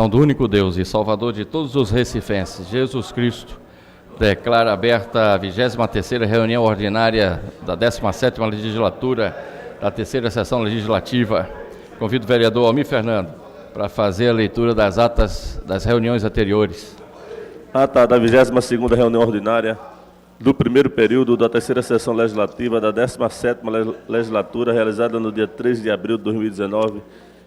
Então, do único Deus e Salvador de todos os recifenses, Jesus Cristo, declara aberta a 23ª reunião ordinária da 17ª legislatura da terceira sessão legislativa. Convido o vereador Almir Fernando para fazer a leitura das atas das reuniões anteriores. Ata da 22ª reunião ordinária do primeiro período da terceira sessão legislativa da 17ª legislatura, realizada no dia 3 de abril de 2019,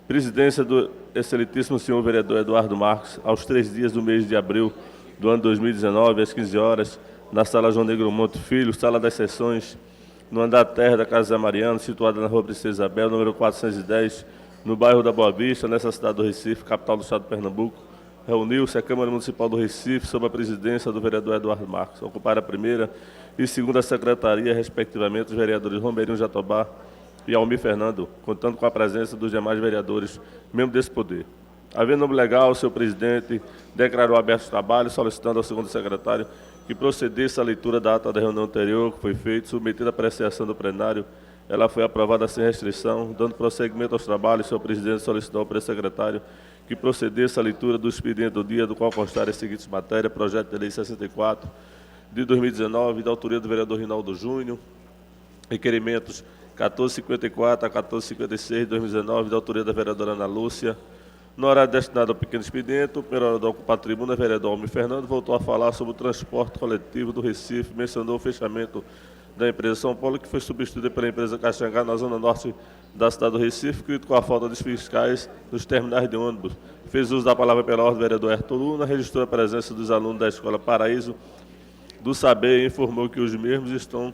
presidência do excelentíssimo senhor vereador Eduardo Marques, aos 3 dias do mês de abril do ano 2019, às 15 horas, na sala João Negro Monte Filho, sala das sessões, no andar terra da Casa Zé Mariano, situada na rua Princesa Isabel, número 410, no bairro da Boa Vista, nessa cidade do Recife, capital do estado de Pernambuco. Reuniu-se a Câmara Municipal do Recife, sob a presidência do vereador Eduardo Marques. Ocuparam a primeira e segunda secretaria, respectivamente, os vereadores Romerinho Jatobá e Almir Fernando, contando com a presença dos demais vereadores, membros desse poder. Havendo nome legal, o seu presidente declarou aberto o trabalho, solicitando ao segundo secretário que procedesse à leitura da ata da reunião anterior, que foi feita, submetida à apreciação do plenário. Ela foi aprovada sem restrição. Dando prosseguimento aos trabalhos, o seu presidente solicitou ao pré-secretário que procedesse à leitura do expediente do dia, do qual constarem as seguintes matérias: projeto de lei 64 de 2019, da autoria do vereador Rinaldo Júnior, requerimentos 1454 a 1456 de 2019, da autoria da vereadora Ana Lúcia. No horário destinado ao pequeno expediente, o primeiro orador ocupar a tribuna, vereador Almir Fernando, voltou a falar sobre o transporte coletivo do Recife, mencionou o fechamento da empresa São Paulo, que foi substituída pela empresa Caxangá, na zona norte da cidade do Recife, criticou a falta de fiscais nos terminais de ônibus. Fez uso da palavra pela ordem do vereador Herto Luna, registrou a presença dos alunos da Escola Paraíso do Saber e informou que os mesmos estão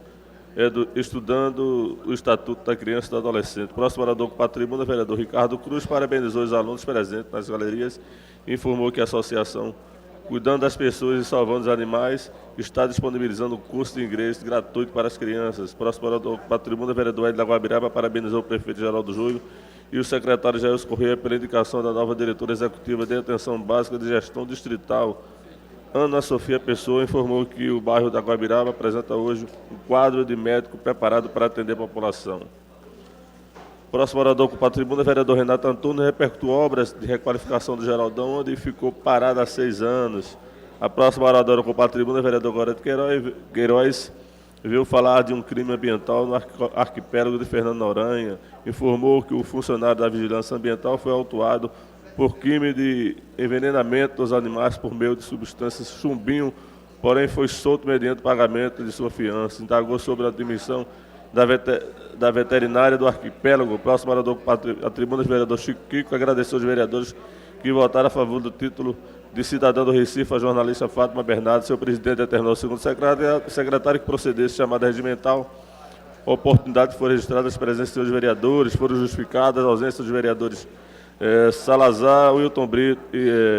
estudando o Estatuto da Criança e do Adolescente. Próximo orador ocupar a tribuna, vereador Ricardo Cruz, parabenizou os alunos presentes nas galerias e informou que a associação Cuidando das Pessoas e Salvando os Animais está disponibilizando um curso de inglês gratuito para as crianças. Próximo orador ocupar a tribuna, vereador Hélio da Guabiraba, parabenizou o prefeito Geraldo Júlio e o secretário Jair Corrêa pela indicação da nova diretora executiva de Atenção Básica de Gestão Distrital. Ana Sofia Pessoa informou que o bairro da Guabiraba apresenta hoje um quadro de médico preparado para atender a população. Próximo orador ocupar a tribuna, vereador Renato Antônio, repercutiu obras de requalificação do Geraldão, onde ficou parado há 6 anos. A próxima oradora ocupar a tribuna, vereador Goreto Queiroz, veio falar de um crime ambiental no arquipélago de Fernando Noronha. Informou que o funcionário da Vigilância Ambiental foi autuado por crime de envenenamento dos animais por meio de substâncias chumbinho, porém foi solto mediante pagamento de sua fiança. Indagou sobre a admissão da veterinária do arquipélago. O próximo orador a tribuna, o vereador Chico Kiko, agradeceu aos vereadores que votaram a favor do título de cidadão do Recife, a jornalista Fátima Bernardo. Seu presidente determinou ao segundo secretário que procedesse chamada regimental. A oportunidade foi registrada as presenças dos vereadores, foram justificadas a ausência dos vereadores Salazar, Wilton Brito,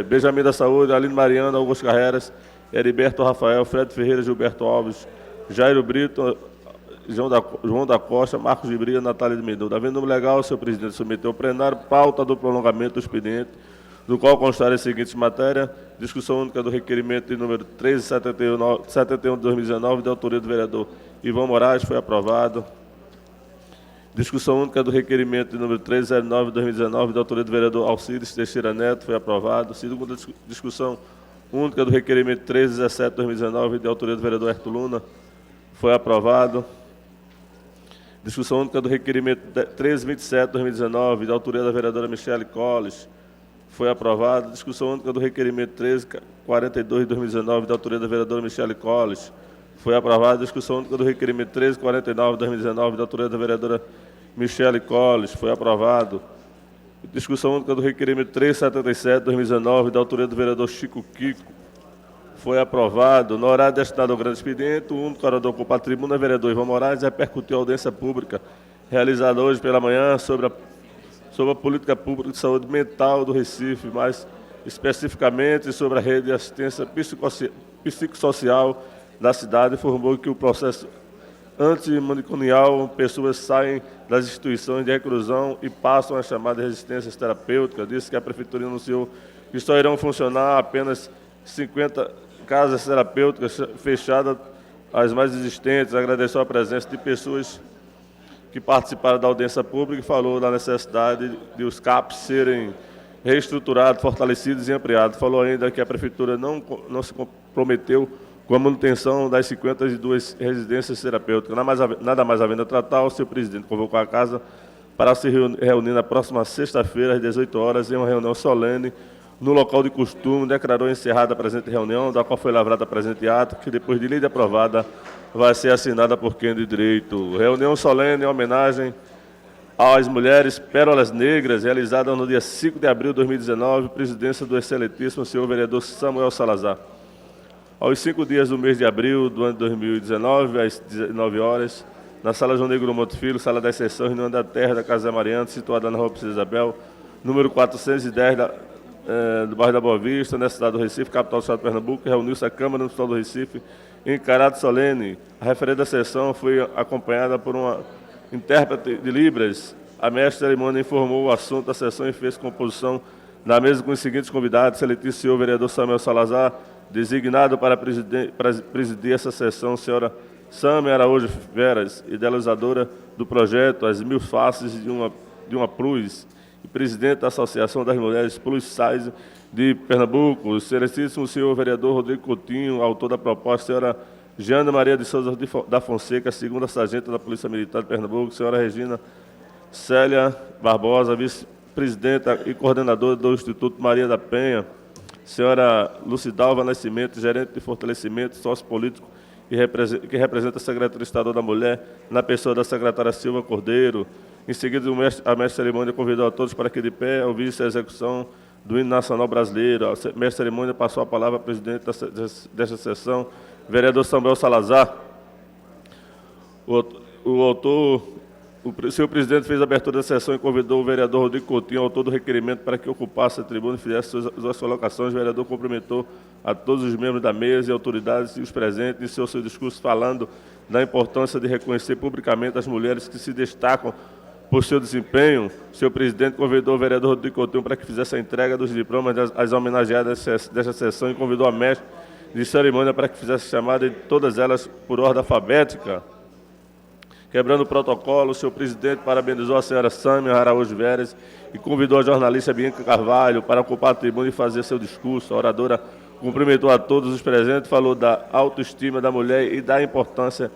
Benjamin da Saúde, Aline Mariana, Augusto Carreras, Heriberto Rafael, Fred Ferreira, Gilberto Alves, Jairo Brito, João da Costa, Marcos de Bria, Natália de Mendoza. Havendo nome legal, o senhor presidente submeteu ao plenário pauta do prolongamento do expediente, do qual constarem as seguintes matérias: discussão única do requerimento de número 1371 de 2019, da autoria do vereador Ivan Moraes, foi aprovado. Discussão única do requerimento de número 1309 de 2019, da autoria do vereador Alcides Teixeira Neto, foi aprovado. Segunda discussão única do requerimento 1317 de 2019, da autoria do vereador Herto Luna, foi aprovado. Discussão única do requerimento 1327 de 2019, da autoria da vereadora Michele Colles, foi aprovado. Discussão única do requerimento 1342 de 2019, da autoria da vereadora Michele Colles, foi aprovado. Discussão única do requerimento 1349 de 2019, da autoria da vereadora Michele Colles, foi aprovado. Discussão única do requerimento 1377 de 2019, da autoria do vereador Chico Kiko, foi aprovado. No horário destinado ao grande expediente, o único orador ocupar a tribuna, vereador Ivan Moraes, repercutiu a audiência pública realizada hoje pela manhã sobre a política pública de saúde mental do Recife, mais especificamente sobre a rede de assistência psicossocial da cidade. Informou que o processo antimanicomial, pessoas saem das instituições de reclusão e passam a chamada resistências terapêuticas. Disse que a prefeitura anunciou que só irão funcionar apenas 50 casas terapêuticas fechadas, as mais existentes. Agradeceu a presença de pessoas que participaram da audiência pública e falou da necessidade de os CAPs serem reestruturado, fortalecido e ampliado. Falou ainda que a Prefeitura não se comprometeu com a manutenção das 52 residências terapêuticas. Nada mais havendo a tratar, o senhor presidente convocou a Casa para se reunir na próxima sexta-feira, às 18 horas, em uma reunião solene, no local de costume, declarou encerrada a presente reunião, da qual foi lavrada a presente ato, que depois de lei aprovada, vai ser assinada por quem de direito. Reunião solene em homenagem às mulheres Pérolas Negras, realizada no dia 5 de abril de 2019, presidência do excelentíssimo senhor vereador Samuel Salazar. Aos 5 dias do mês de abril do ano de 2019, às 19 horas, na Sala João Negro Monte Filho, Sala das Sessões, reunião da terra da Casa Mariana, situada na Rua Princesa Isabel, número 410 do bairro da Boa Vista, na cidade do Recife, capital do estado de Pernambuco, reuniu-se a Câmara Municipal do Recife em caráter solene. A referida sessão foi acompanhada por uma intérprete de Libras. A mestre de cerimônia informou o assunto da sessão e fez composição na mesa com os seguintes convidados: excelentíssimo senhor vereador Samuel Salazar, designado para presidir essa sessão, senhora Sâmia Araújo Veras, idealizadora do projeto As Mil Faces de uma Plus, e presidente da Associação das Mulheres Plus Size de Pernambuco, o excelentíssimo senhor vereador Rodrigo Coutinho, autor da proposta, senhora Jana Maria de Souza da Fonseca, segunda sargento da Polícia Militar de Pernambuco, senhora Regina Célia Barbosa, vice-presidenta e coordenadora do Instituto Maria da Penha, senhora Lucidalva Nascimento, gerente de fortalecimento sociopolítico que representa a Secretaria Estadual da Mulher, na pessoa da secretária Silva Cordeiro. Em seguida, a mestre de cerimônia convidou a todos para que de pé ouvisse a execução do hino nacional brasileiro. A mestre de cerimônia passou a palavra ao presidente desta sessão, vereador Samuel Salazar. O senhor presidente fez a abertura da sessão e convidou o vereador Rodrigo Coutinho, autor do requerimento, para que ocupasse a tribuna e fizesse suas colocações. O vereador cumprimentou a todos os membros da mesa e autoridades e os presentes, iniciou seu discurso falando da importância de reconhecer publicamente as mulheres que se destacam por seu desempenho. O senhor presidente convidou o vereador Rodrigo Coutinho para que fizesse a entrega dos diplomas às homenageadas desta sessão e convidou a mestre de cerimônia para que fizesse a chamada de todas elas por ordem alfabética. Quebrando o protocolo, o senhor presidente parabenizou a senhora Sâmia Araújo Veras e convidou a jornalista Bianca Carvalho para ocupar a tribuna e fazer seu discurso. A oradora cumprimentou a todos os presentes, falou da autoestima da mulher e da importância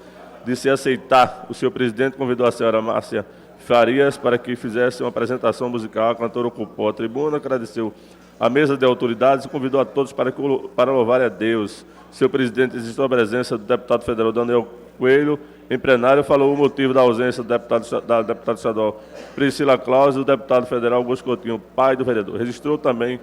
de se aceitar. O senhor presidente convidou a senhora Márcia Farias para que fizesse uma apresentação musical. A cantora ocupou a tribuna, agradeceu a mesa de autoridades e convidou a todos para louvar a Deus. O senhor presidente existiu a presença do deputado federal Daniel Coelho em plenário, falou o motivo da ausência da deputada estadual Priscila Claus e do deputado federal Augusto Coutinho, pai do vereador. Registrou também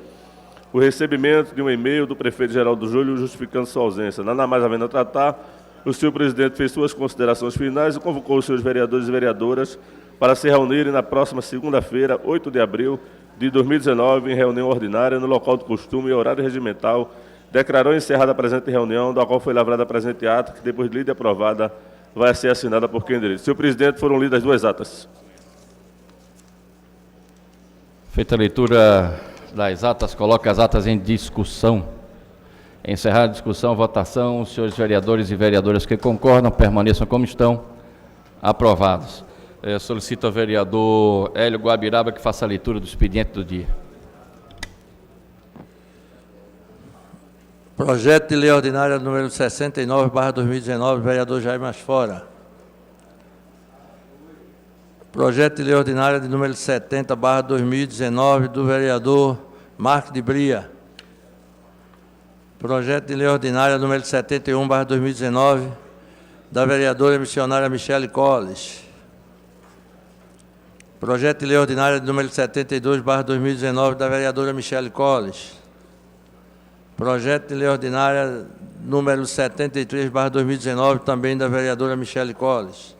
o recebimento de um e-mail do prefeito Geraldo Júlio justificando sua ausência. Nada mais havendo a tratar, o senhor presidente fez suas considerações finais e convocou os seus vereadores e vereadoras para se reunirem na próxima segunda-feira, 8 de abril de 2019, em reunião ordinária, no local do costume e horário regimental. Declarou encerrada a presente reunião, da qual foi lavrada a presente ata, que depois de lida e aprovada, vai ser assinada por quem direito. Senhor presidente, foram lidas as duas atas. Feita a leitura das atas, coloca as atas em discussão. Encerrada a discussão, votação, os senhores vereadores e vereadoras que concordam, permaneçam como estão. Aprovados. Solicito ao vereador Hélio Guabiraba que faça a leitura do expediente do dia. Projeto de lei ordinária número 69/2019, vereador Jair Masfora. Projeto de lei ordinária de número 70/2019, do vereador Marco de Bria. Projeto de lei ordinária número 71/2019, da vereadora missionária Michele Colles. Projeto de lei ordinária número 72/2019, da vereadora Michele Colles. Projeto de lei ordinária número 73/2019, também da vereadora Michele Colles.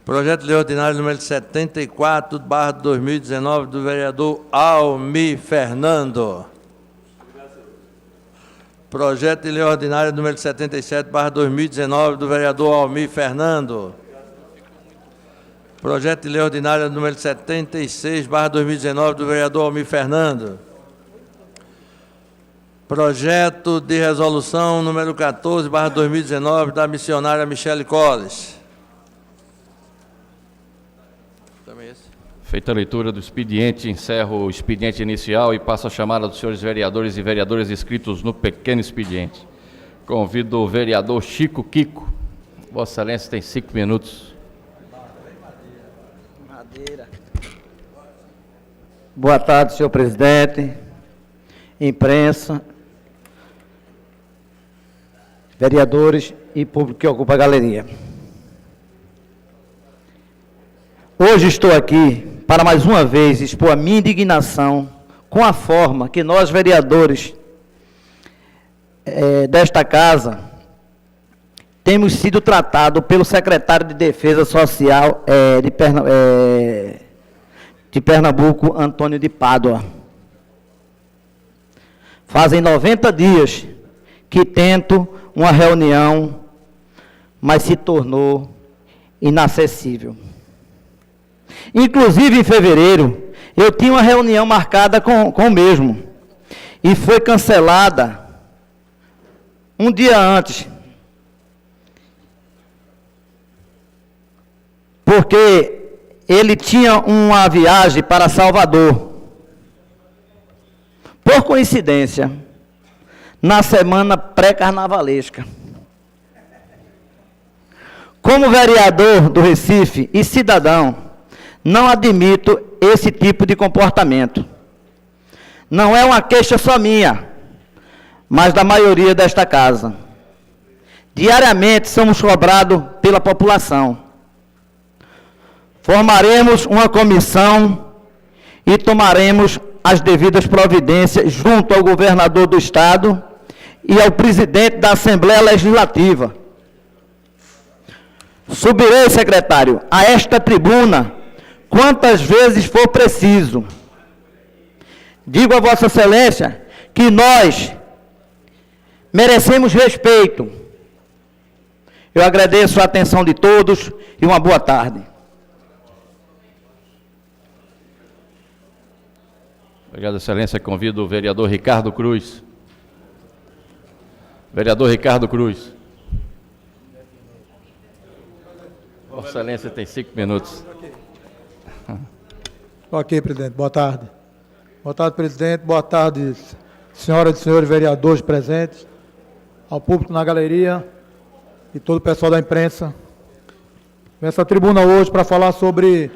Projeto de lei ordinário número 74/2019, do vereador Almir Fernando. Projeto de lei ordinário número 77/2019, do vereador Almir Fernando. Projeto de lei ordinário número 76/2019, do vereador Almir Fernando. Projeto de resolução número 14/2019, da missionária Michele Colles. Feita a leitura do expediente, encerro o expediente inicial e passo a chamada dos senhores vereadores e vereadoras inscritos no pequeno expediente. Convido o vereador Chico Kiko. Vossa Excelência tem 5 minutos. Boa tarde, senhor presidente, imprensa, vereadores e público que ocupa a galeria. Hoje estou aqui para mais uma vez expor a minha indignação com a forma que nós, vereadores desta casa, temos sido tratados pelo secretário de Defesa Social de Pernambuco, Antônio de Pádua. Fazem 90 dias que tento uma reunião, mas se tornou inacessível. Inclusive, em fevereiro, eu tinha uma reunião marcada com o mesmo, e foi cancelada um dia antes, porque ele tinha uma viagem para Salvador. Por coincidência, na semana pré-carnavalesca. Como vereador do Recife e cidadão, não admito esse tipo de comportamento. Não é uma queixa só minha, mas da maioria desta casa. Diariamente somos cobrados pela população. Formaremos uma comissão e tomaremos as devidas providências junto ao governador do Estado e ao presidente da Assembleia Legislativa. Subirei, secretário, a esta tribuna quantas vezes for preciso. Digo a Vossa Excelência que nós merecemos respeito. Eu agradeço a atenção de todos e uma boa tarde. Obrigado, Excelência. Convido o vereador Ricardo Cruz. Vereador Ricardo Cruz. Vossa Excelência tem 5 minutos. Ok, presidente. Boa tarde. Boa tarde, presidente. Boa tarde, senhoras e senhores vereadores presentes, ao público na galeria e todo o pessoal da imprensa. Nessa tribuna hoje para falar sobre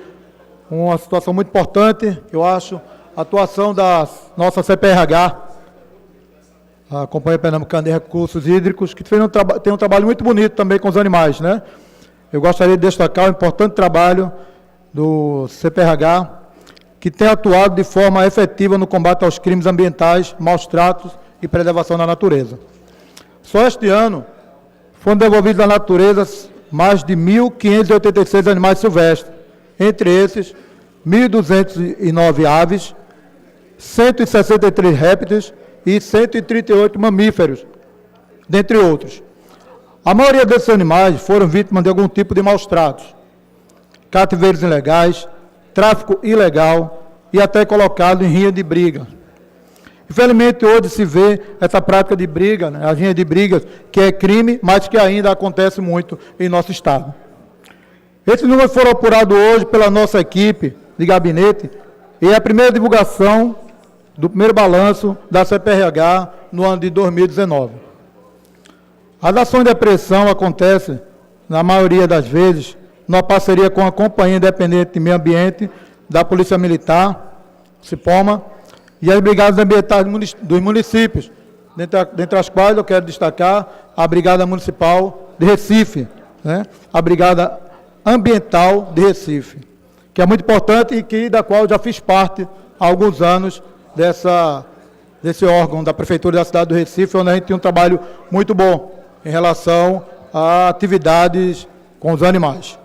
uma situação muito importante, eu acho, a atuação da nossa CPRH, a Companhia Pernambucana de Recursos Hídricos, que tem um trabalho muito bonito também com os animais, né? Eu gostaria de destacar o importante trabalho do CPRH, que tem atuado de forma efetiva no combate aos crimes ambientais, maus tratos e preservação da natureza. Só este ano foram devolvidos à natureza mais de 1.586 animais silvestres, entre esses 1.209 aves, 163 répteis e 138 mamíferos, dentre outros. A maioria desses animais foram vítimas de algum tipo de maus tratos, cativeiros ilegais, tráfico ilegal e até colocado em rinha de briga. Infelizmente, hoje se vê essa prática de briga, né, a rinha de brigas, que é crime, mas que ainda acontece muito em nosso Estado. Esses números foram apurados hoje pela nossa equipe de gabinete e é a primeira divulgação do primeiro balanço da CPRH no ano de 2019. As ações de apreensão acontecem, na maioria das vezes, numa parceria com a Companhia Independente de Meio Ambiente, da Polícia Militar, CIPOMA, e as brigadas ambientais dos municípios, dentre as quais eu quero destacar a Brigada Municipal de Recife, né? A Brigada Ambiental de Recife, que é muito importante e da qual eu já fiz parte há alguns anos desse órgão da Prefeitura da cidade do Recife, onde a gente tem um trabalho muito bom em relação a atividades com os animais.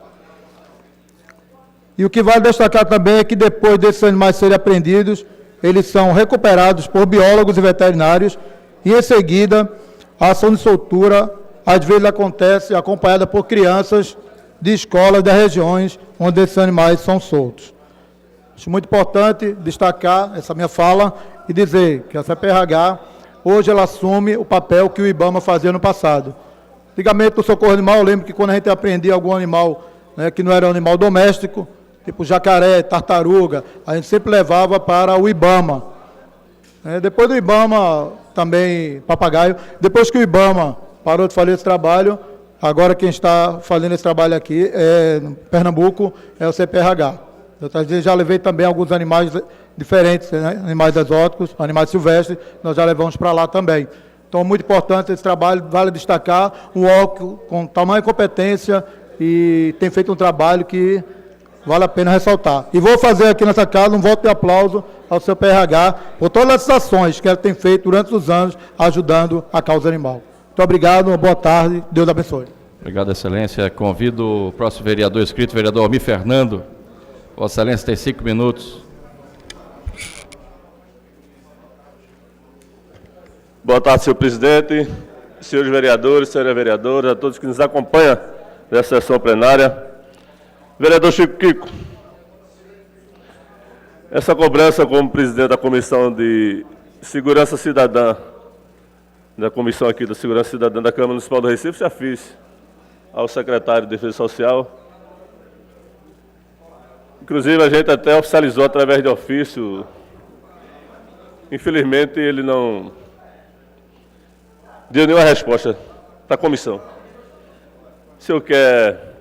E o que vale destacar também é que depois desses animais serem apreendidos, eles são recuperados por biólogos e veterinários e, em seguida, a ação de soltura, às vezes, acontece acompanhada por crianças de escolas das regiões onde esses animais são soltos. Acho muito importante destacar essa minha fala e dizer que a CPRH, hoje, ela assume o papel que o IBAMA fazia no passado. Antigamente, no socorro animal, eu lembro que quando a gente apreendia algum animal, né, que não era um animal doméstico, tipo jacaré, tartaruga, a gente sempre levava para o IBAMA. Depois do IBAMA, também papagaio. Depois que o IBAMA parou de fazer esse trabalho, agora quem está fazendo esse trabalho aqui, no Pernambuco, é o CPRH. Eu já levei também alguns animais diferentes, né? Animais exóticos, animais silvestres, nós já levamos para lá também. Então, muito importante esse trabalho, vale destacar, um órgão com tamanha competência e tem feito um trabalho que vale a pena ressaltar. E vou fazer aqui nessa casa um voto de aplauso ao seu PRH por todas as ações que ela tem feito durante os anos ajudando a causa animal. Muito obrigado, uma boa tarde, Deus abençoe. Obrigado, Excelência. Convido o próximo vereador inscrito, vereador Almir Fernando. Vossa Excelência tem 5 minutos. Boa tarde, senhor presidente, senhores vereadores, senhoras vereadoras, a todos que nos acompanham nessa sessão plenária. Vereador Chico Kiko, essa cobrança como presidente da Comissão de Segurança Cidadã, da Comissão aqui da Segurança Cidadã da Câmara Municipal do Recife, já fiz ao secretário de Defesa Social. Inclusive, a gente até oficializou através de ofício. Infelizmente, ele não deu nenhuma resposta para a comissão. Se eu quer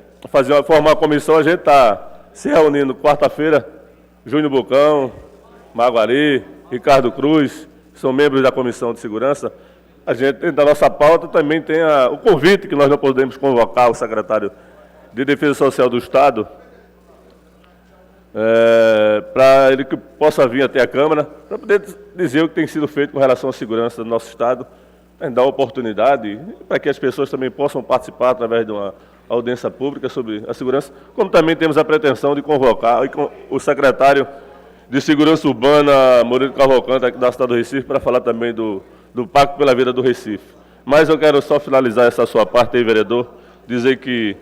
formar uma comissão, a gente está se reunindo quarta-feira, Júnior Bocão, Maguari, Ricardo Cruz, que são membros da Comissão de Segurança. A gente, dentro da nossa pauta, também tem o convite que nós não podemos convocar o secretário de Defesa Social do Estado, para ele que possa vir até a Câmara, para poder dizer o que tem sido feito com relação à segurança do nosso Estado, dar oportunidade para que as pessoas também possam participar através de uma audiência pública sobre a segurança, como também temos a pretensão de convocar o secretário de Segurança Urbana, Murilo Cavalcante, aqui da cidade do Recife, para falar também do Pacto pela Vida do Recife. Mas eu quero só finalizar essa sua parte aí, vereador, dizer que,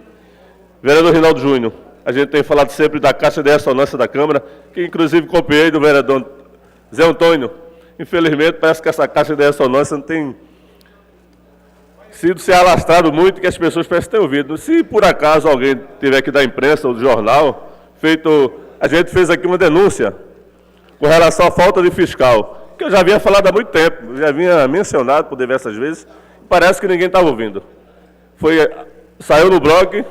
vereador Rinaldo Júnior, a gente tem falado sempre da Caixa de Ressonância da Câmara, que inclusive copiei do vereador Zé Antônio. Infelizmente, parece que essa Caixa de Ressonância não tem sido se alastrado muito, que as pessoas parecem ter ouvido. Se por acaso alguém tiver que dar imprensa ou do jornal, a gente fez aqui uma denúncia com relação à falta de fiscal, que eu já havia falado há muito tempo, já havia mencionado por diversas vezes, parece que ninguém estava ouvindo. Saiu no blog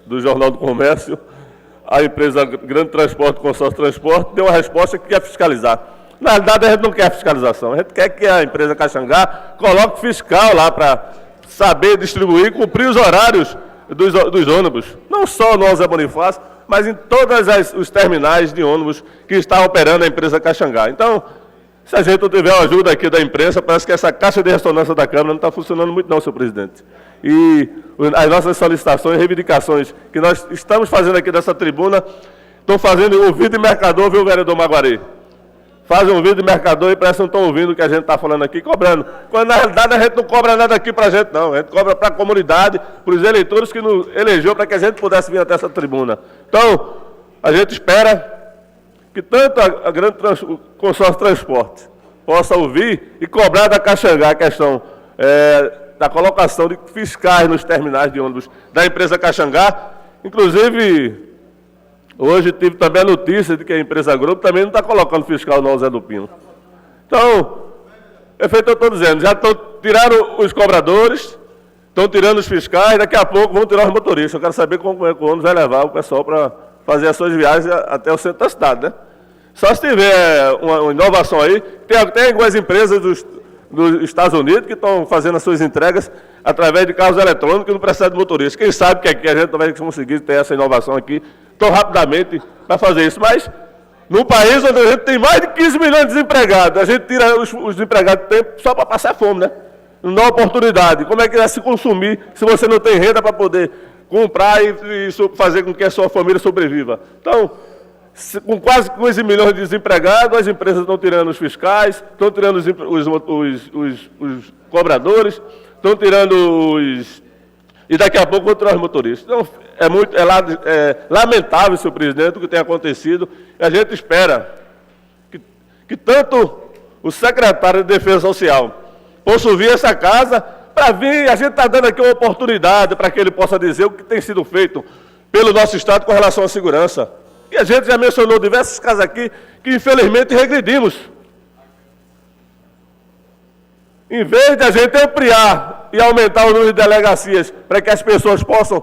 do Jornal do Comércio, a empresa Grande Transporte, Consórcio Transporte, deu uma resposta que quer fiscalizar. Na realidade, a gente não quer fiscalização, a gente quer que a empresa Caxangá coloque fiscal lá para saber distribuir e cumprir os horários dos ônibus, não só no Zé Bonifácio, mas em todos os terminais de ônibus que está operando a empresa Caxangá. Então, se a gente não tiver a ajuda aqui da imprensa, parece que essa caixa de ressonância da Câmara não está funcionando muito não, senhor presidente. E as nossas solicitações e reivindicações que nós estamos fazendo aqui dessa tribuna, estão fazendo ouvido de mercador, viu, vereador Maguari? Fazem um vídeo de mercador e parece que não estão ouvindo o que a gente está falando aqui, cobrando. Quando, na realidade, a gente não cobra nada aqui para a gente, não. A gente cobra para a comunidade, para os eleitores que nos elegeu para que a gente pudesse vir até essa tribuna. Então, a gente espera que tanto o Consórcio Transporte possa ouvir e cobrar da Caxangá a questão da colocação de fiscais nos terminais de ônibus da empresa Caxangá. Inclusive, hoje tive também a notícia de que a empresa Grupo também não está colocando fiscal no Zé do Pino. Então, é feito eu estou dizendo, já tiraram os cobradores, estão tirando os fiscais, daqui a pouco vão tirar os motoristas. Eu quero saber como é que o ônibus vai levar o pessoal para fazer as suas viagens até o centro da cidade, né? Só se tiver uma inovação aí, tem algumas empresas dos Estados Unidos que estão fazendo as suas entregas através de carros eletrônicos que não precisam de motorista. Quem sabe que aqui a gente não vai conseguir ter essa inovação aqui tão rapidamente para fazer isso. Mas, num país onde a gente tem mais de 15 milhões de desempregados, a gente tira os desempregados do tempo só para passar fome, né? Não dá oportunidade. Como é que vai se consumir se você não tem renda para poder comprar e fazer com que a sua família sobreviva? Então, com quase 15 milhões de desempregados, as empresas estão tirando os fiscais, estão tirando os cobradores, estão tirando e daqui a pouco vão tirar os motoristas. Então, é lamentável, senhor presidente, o que tem acontecido. E a gente espera que tanto o secretário de Defesa Social possa ouvir essa casa para vir. A gente está dando aqui uma oportunidade para que ele possa dizer o que tem sido feito pelo nosso Estado com relação à segurança. E a gente já mencionou diversos casos aqui que, infelizmente, regredimos. Em vez de a gente ampliar e aumentar o número de delegacias para que as pessoas possam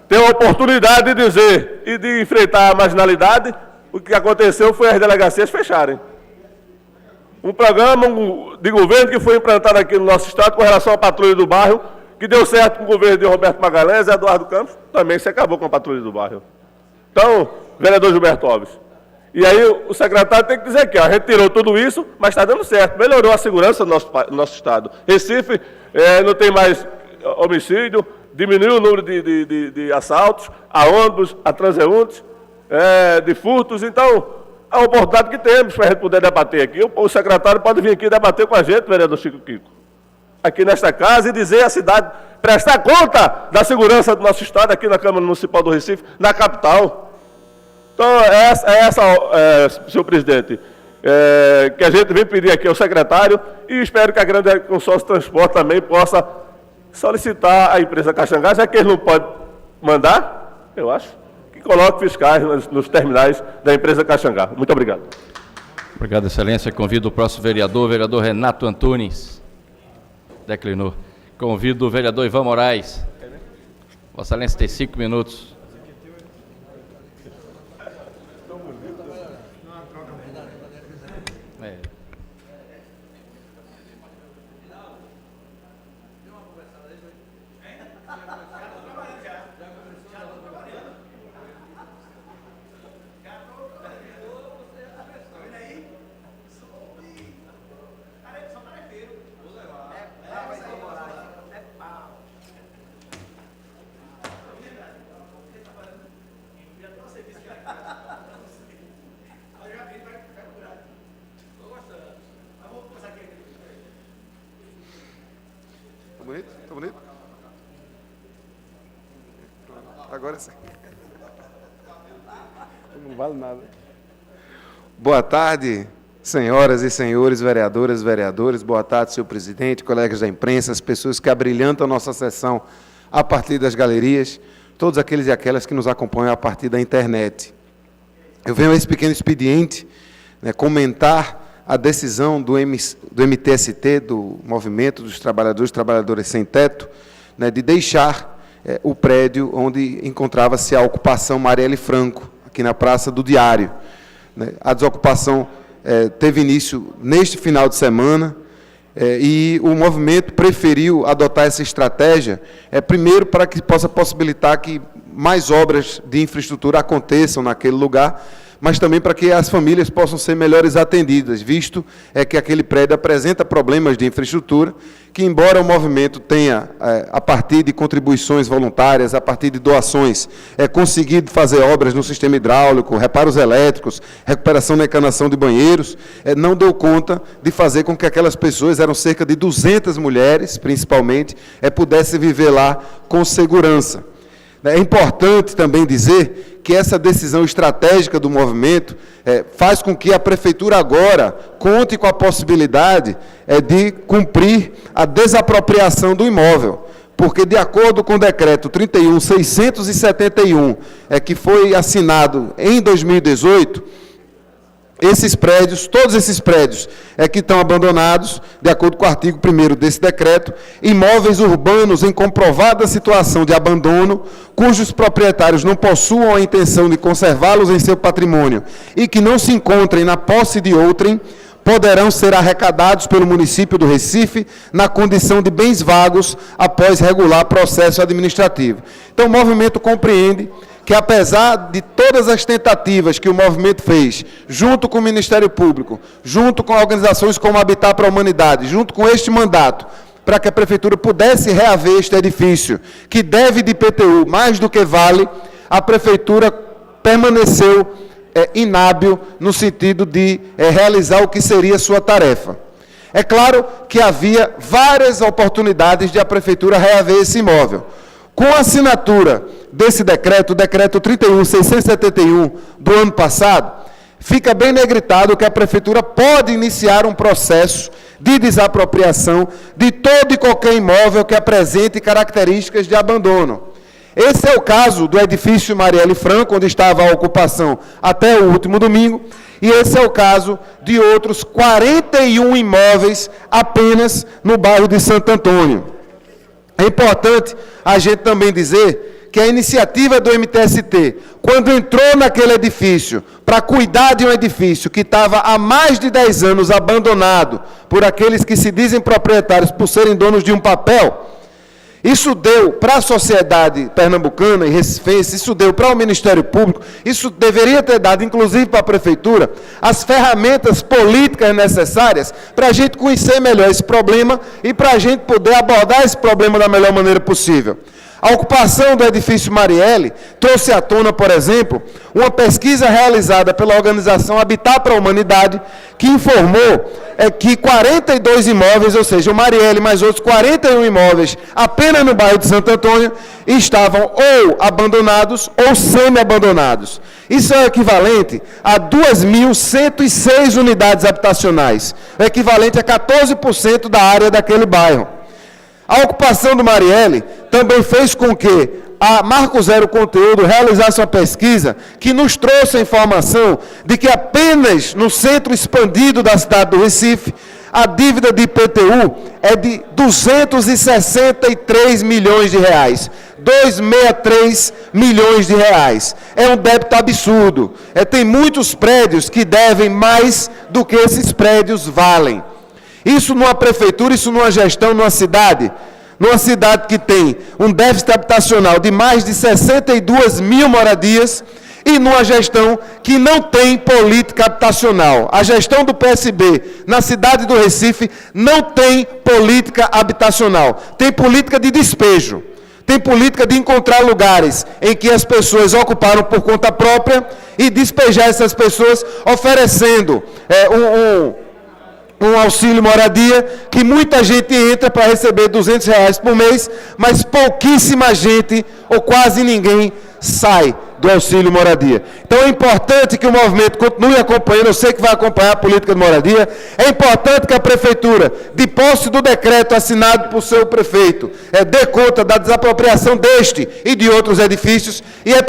ter a oportunidade de dizer e de enfrentar a marginalidade, o que aconteceu foi as delegacias fecharem. Um programa de governo que foi implantado aqui no nosso estado com relação à patrulha do bairro, que deu certo com o governo de Roberto Magalhães e Eduardo Campos, também se acabou com a patrulha do bairro. Então, vereador Gilberto Alves, e aí o secretário tem que dizer aqui, ó, a gente tirou tudo isso, mas está dando certo, melhorou a segurança do nosso estado. Recife não tem mais homicídio, diminuiu o número de assaltos, a ônibus, a transeuntes, de furtos, então, a oportunidade que temos para a gente poder debater aqui, o secretário pode vir aqui debater com a gente, vereador Chico Kiko, aqui nesta casa e dizer à cidade, prestar conta da segurança do nosso estado aqui na Câmara Municipal do Recife, na capital. Então, senhor presidente, que a gente vem pedir aqui ao secretário e espero que a Grande Consórcio Transporte também possa solicitar à empresa Caxangá, já que eles não podem mandar, eu acho, que coloque fiscais nos terminais da empresa Caxangá. Muito obrigado. Obrigado, excelência. Convido o próximo vereador Renato Antunes. Declinou. Convido o vereador Ivan Moraes. Vossa excelência tem 5 minutos. Tá bonito? Agora sim. Não vale nada. Boa tarde, senhoras e senhores, vereadoras e vereadores. Boa tarde, senhor presidente, colegas da imprensa, as pessoas que abrilhantam a nossa sessão a partir das galerias, todos aqueles e aquelas que nos acompanham a partir da internet. Eu venho a esse pequeno expediente, comentar a decisão do MTST, do Movimento dos Trabalhadores e Trabalhadoras Sem Teto, de deixar o prédio onde encontrava-se a ocupação Marielle Franco, aqui na Praça do Diário. A desocupação teve início neste final de semana e o movimento preferiu adotar essa estratégia, primeiro para que possa possibilitar que mais obras de infraestrutura aconteçam naquele lugar, mas também para que as famílias possam ser melhores atendidas, visto que aquele prédio apresenta problemas de infraestrutura, que embora o movimento tenha, a partir de contribuições voluntárias, a partir de doações, conseguido fazer obras no sistema hidráulico, reparos elétricos, recuperação da encanação de banheiros, não deu conta de fazer com que aquelas pessoas, eram cerca de 200 mulheres, principalmente, pudessem viver lá com segurança. É importante também dizer que essa decisão estratégica do movimento faz com que a Prefeitura agora conte com a possibilidade de cumprir a desapropriação do imóvel, porque, de acordo com o decreto 31.671, que foi assinado em 2018, esses prédios, todos esses prédios que estão abandonados, de acordo com o artigo 1º desse decreto, imóveis urbanos em comprovada situação de abandono, cujos proprietários não possuam a intenção de conservá-los em seu patrimônio e que não se encontrem na posse de outrem, poderão ser arrecadados pelo município do Recife na condição de bens vagos após regular processo administrativo. Então, o movimento compreende que, apesar de todas as tentativas que o movimento fez, junto com o Ministério Público, junto com organizações como Habitat para a Humanidade, junto com este mandato, para que a Prefeitura pudesse reaver este edifício, que deve de IPTU mais do que vale, a Prefeitura permaneceu inábil no sentido de realizar o que seria sua tarefa. É claro que havia várias oportunidades de a Prefeitura reaver esse imóvel. Com a assinatura desse decreto, o decreto 31.671 do ano passado, fica bem negritado que a Prefeitura pode iniciar um processo de desapropriação de todo e qualquer imóvel que apresente características de abandono. Esse é o caso do edifício Marielle Franco, onde estava a ocupação até o último domingo, e esse é o caso de outros 41 imóveis apenas no bairro de Santo Antônio. É importante a gente também dizer que a iniciativa do MTST, quando entrou naquele edifício, para cuidar de um edifício que estava há mais de 10 anos abandonado por aqueles que se dizem proprietários por serem donos de um papel, isso deu para a sociedade pernambucana e recifense, isso deu para o Ministério Público, isso deveria ter dado, inclusive, para a Prefeitura, as ferramentas políticas necessárias para a gente conhecer melhor esse problema e para a gente poder abordar esse problema da melhor maneira possível. A ocupação do edifício Marielle trouxe à tona, por exemplo, uma pesquisa realizada pela organização Habitat para a Humanidade, que informou que 42 imóveis, ou seja, o Marielle mais outros 41 imóveis, apenas no bairro de Santo Antônio, estavam ou abandonados ou semi-abandonados. Isso é o equivalente a 2.106 unidades habitacionais, o equivalente a 14% da área daquele bairro. A ocupação do Marielle também fez com que a Marco Zero Conteúdo realizasse uma pesquisa que nos trouxe a informação de que apenas no centro expandido da cidade do Recife, a dívida de IPTU é de 263 milhões de reais. 263 milhões de reais. É um débito absurdo. Tem muitos prédios que devem mais do que esses prédios valem. Isso numa prefeitura, isso numa gestão, numa cidade que tem um déficit habitacional de mais de 62 mil moradias e numa gestão que não tem política habitacional. A gestão do PSB na cidade do Recife não tem política habitacional, tem política de despejo. Tem política de encontrar lugares em que as pessoas ocuparam por conta própria e despejar essas pessoas oferecendo um auxílio moradia, que muita gente entra para receber R$200 por mês, mas pouquíssima gente, ou quase ninguém, sai do auxílio moradia. Então é importante que o movimento continue acompanhando, eu sei que vai acompanhar a política de moradia, é importante que a Prefeitura, de posse do decreto assinado por seu prefeito, dê conta da desapropriação deste e de outros edifícios, e é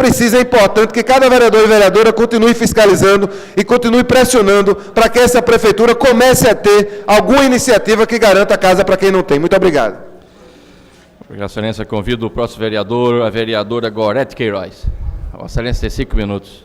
importante que cada vereador e vereadora continue fiscalizando e continue pressionando para que essa Prefeitura comece a ter alguma iniciativa que garanta a casa para quem não tem. Muito obrigado. Obrigado, Excelência. Convido o próximo vereador, a vereadora Gorete Queiroz. Vossa Excelência tem 5 minutos.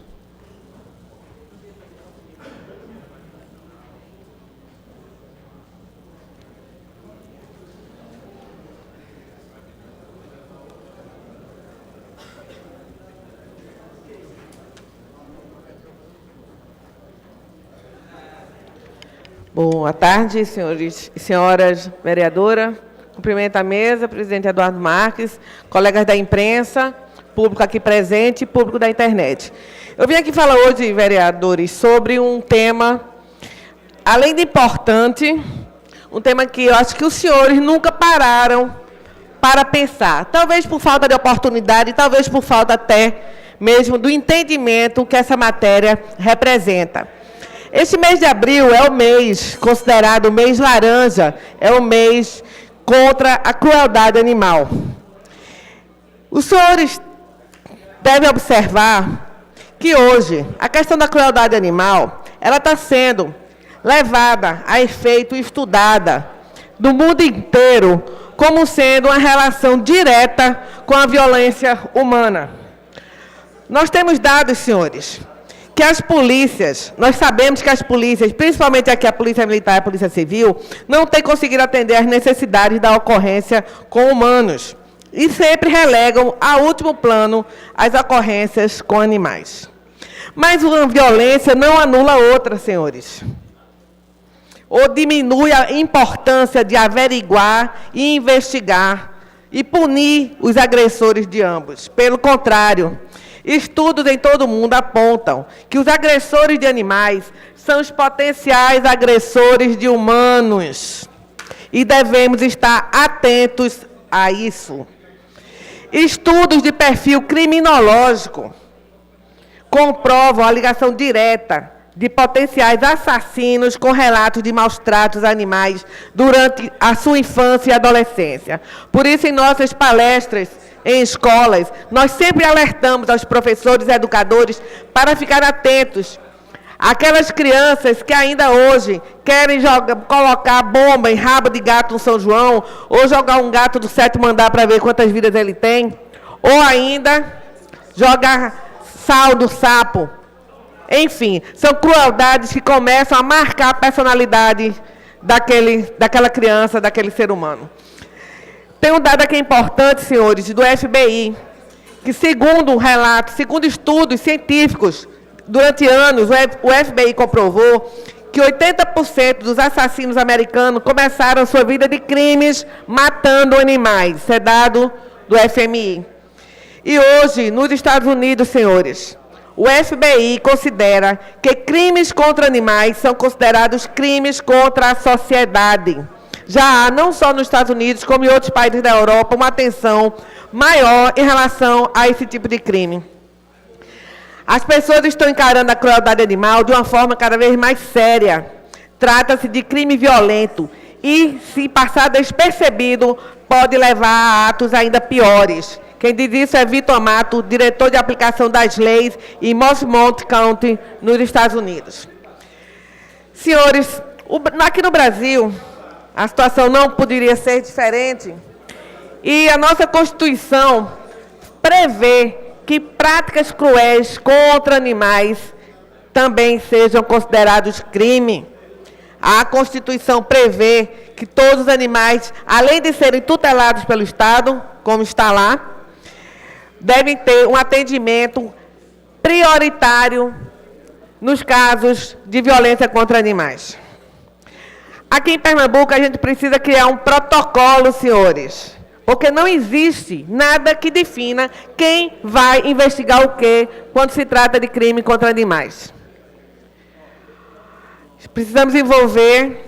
Boa tarde, senhores e senhoras vereadoras. Cumprimento a mesa, presidente Eduardo Marques, colegas da imprensa, público aqui presente e público da internet. Eu vim aqui falar hoje, vereadores, sobre um tema, além de importante, um tema que eu acho que os senhores nunca pararam para pensar. Talvez por falta de oportunidade, talvez por falta até mesmo do entendimento que essa matéria representa. Este mês de abril é o mês considerado o mês laranja, é o mês contra a crueldade animal. Os senhores devem observar que hoje a questão da crueldade animal, ela está sendo levada a efeito, estudada do mundo inteiro como sendo uma relação direta com a violência humana. Nós temos dados, senhores, que as polícias, nós sabemos que as polícias, principalmente aqui a Polícia Militar e a Polícia Civil, não têm conseguido atender às necessidades da ocorrência com humanos e sempre relegam a último plano as ocorrências com animais. Mas uma violência não anula outra, senhores, ou diminui a importância de averiguar e investigar e punir os agressores de ambos. Pelo contrário, estudos em todo o mundo apontam que os agressores de animais são os potenciais agressores de humanos e devemos estar atentos a isso. Estudos de perfil criminológico comprovam a ligação direta de potenciais assassinos com relatos de maus tratos a animais durante a sua infância e adolescência. Por isso, em nossas palestras em escolas, nós sempre alertamos aos professores e educadores para ficar atentos. Aquelas crianças que ainda hoje querem colocar bomba em rabo de gato no São João, ou jogar um gato do 7º andar para ver quantas vidas ele tem, ou ainda jogar sal do sapo. Enfim, são crueldades que começam a marcar a personalidade daquela criança, daquele ser humano. Tem um dado aqui importante, senhores, do FBI, que segundo estudos científicos, durante anos, o FBI comprovou que 80% dos assassinos americanos começaram sua vida de crimes matando animais. Isso é dado do FMI. E hoje, nos Estados Unidos, senhores, o FBI considera que crimes contra animais são considerados crimes contra a sociedade. Já há, não só nos Estados Unidos, como em outros países da Europa, uma atenção maior em relação a esse tipo de crime. As pessoas estão encarando a crueldade animal de uma forma cada vez mais séria. Trata-se de crime violento e, se passar despercebido, pode levar a atos ainda piores. Quem diz isso é Vitor Amato, diretor de aplicação das leis em Mormont County, nos Estados Unidos. Senhores, aqui no Brasil, a situação não poderia ser diferente. E a nossa Constituição prevê que práticas cruéis contra animais também sejam considerados crime. A Constituição prevê que todos os animais, além de serem tutelados pelo Estado, como está lá, devem ter um atendimento prioritário nos casos de violência contra animais. Aqui em Pernambuco, a gente precisa criar um protocolo, senhores, porque não existe nada que defina quem vai investigar o quê quando se trata de crime contra animais. Precisamos envolver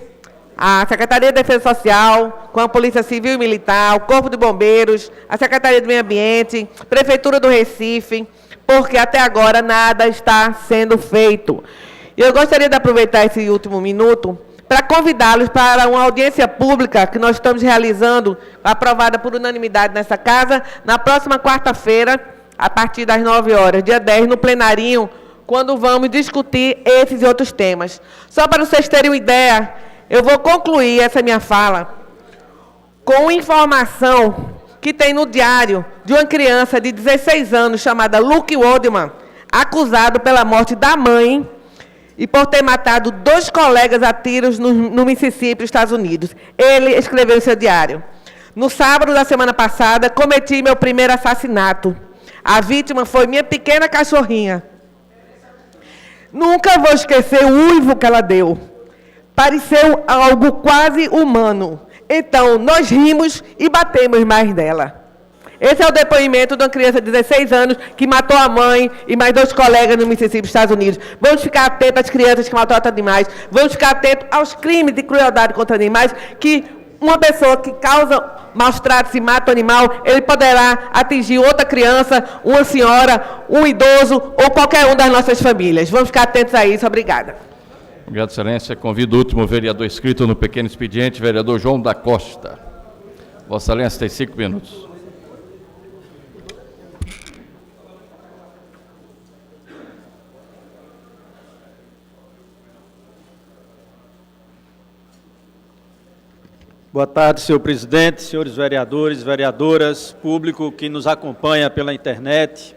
a Secretaria de Defesa Social, com a Polícia Civil e Militar, o Corpo de Bombeiros, a Secretaria do Meio Ambiente, Prefeitura do Recife, porque até agora nada está sendo feito. E eu gostaria de aproveitar esse último minuto para convidá-los para uma audiência pública que nós estamos realizando, aprovada por unanimidade nessa casa, na próxima quarta-feira, a partir das 9 horas, dia 10, no plenarinho, quando vamos discutir esses e outros temas. Só para vocês terem uma ideia, eu vou concluir essa minha fala com informação que tem no diário de uma criança de 16 anos, chamada Luke Waldman, acusado pela morte da mãe e por ter matado 2 colegas a tiros no Mississippi, Estados Unidos. Ele escreveu em seu diário: no sábado da semana passada, cometi meu primeiro assassinato. A vítima foi minha pequena cachorrinha. Nunca vou esquecer o uivo que ela deu. Pareceu algo quase humano. Então, nós rimos e batemos mais dela. Esse é o depoimento de uma criança de 16 anos que matou a mãe e mais 2 colegas no Mississippi, Estados Unidos. Vamos ficar atentos às crianças que maltratam animais. Vamos ficar atentos aos crimes de crueldade contra animais, que uma pessoa que causa maus tratos e mata o animal, ele poderá atingir outra criança, uma senhora, um idoso ou qualquer um das nossas famílias. Vamos ficar atentos a isso. Obrigada. Obrigado, Excelência. Convido o último vereador inscrito no pequeno expediente, vereador João da Costa. Vossa Excelência tem 5 minutos. Boa tarde, senhor presidente, senhores vereadores, vereadoras, público que nos acompanha pela internet.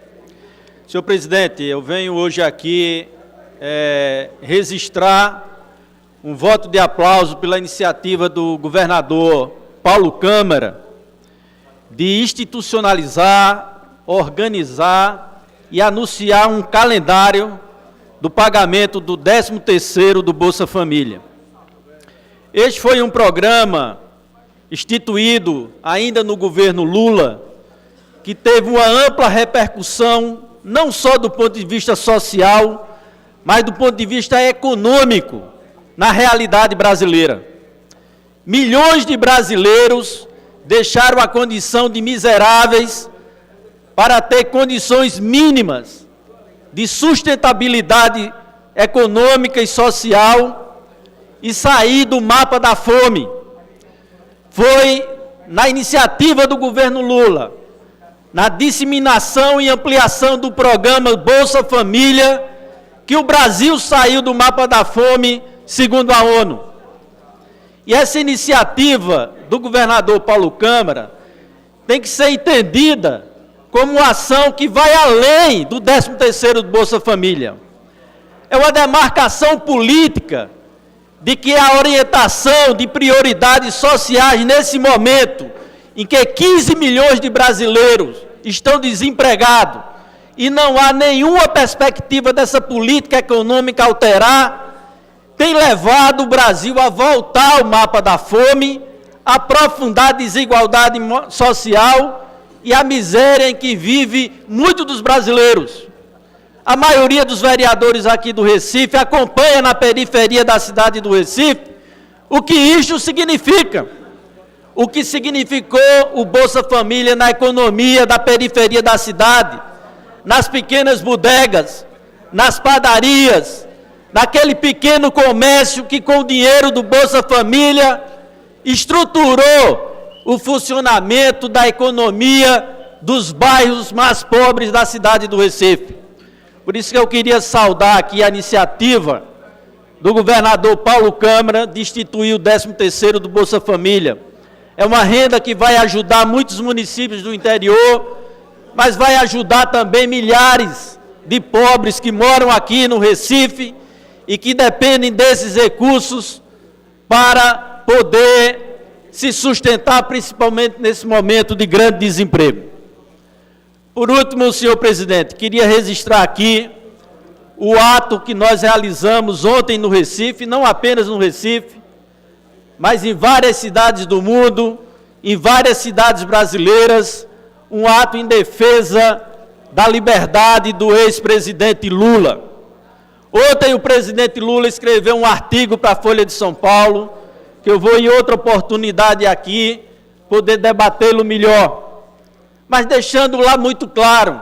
Senhor presidente, eu venho hoje aqui registrar um voto de aplauso pela iniciativa do governador Paulo Câmara de institucionalizar, organizar e anunciar um calendário do pagamento do 13º do Bolsa Família. Este foi um programa instituído ainda no governo Lula, que teve uma ampla repercussão, não só do ponto de vista social, mas do ponto de vista econômico, na realidade brasileira. Milhões de brasileiros deixaram a condição de miseráveis para ter condições mínimas de sustentabilidade econômica e social e sair do mapa da fome. Foi na iniciativa do governo Lula, na disseminação e ampliação do programa Bolsa Família, que o Brasil saiu do mapa da fome, segundo a ONU. E essa iniciativa do governador Paulo Câmara tem que ser entendida como uma ação que vai além do 13º do Bolsa Família. É uma demarcação política de que a orientação de prioridades sociais nesse momento, em que 15 milhões de brasileiros estão desempregados e não há nenhuma perspectiva dessa política econômica alterar, tem levado o Brasil a voltar ao mapa da fome, aprofundar a desigualdade social e a miséria em que vive muitos dos brasileiros. A maioria dos vereadores aqui do Recife acompanha na periferia da cidade do Recife o que isso significa. O que significou o Bolsa Família na economia da periferia da cidade, nas pequenas bodegas, nas padarias, naquele pequeno comércio que com o dinheiro do Bolsa Família estruturou o funcionamento da economia dos bairros mais pobres da cidade do Recife. Por isso que eu queria saudar aqui a iniciativa do governador Paulo Câmara de instituir o 13º do Bolsa Família. É uma renda que vai ajudar muitos municípios do interior, mas vai ajudar também milhares de pobres que moram aqui no Recife e que dependem desses recursos para poder se sustentar, principalmente nesse momento de grande desemprego. Por último, senhor presidente, queria registrar aqui o ato que nós realizamos ontem no Recife, não apenas no Recife, mas em várias cidades do mundo, em várias cidades brasileiras, um ato em defesa da liberdade do ex-presidente Lula. Ontem o presidente Lula escreveu um artigo para a Folha de São Paulo, que eu vou em outra oportunidade aqui poder debatê-lo melhor, mas deixando lá muito claro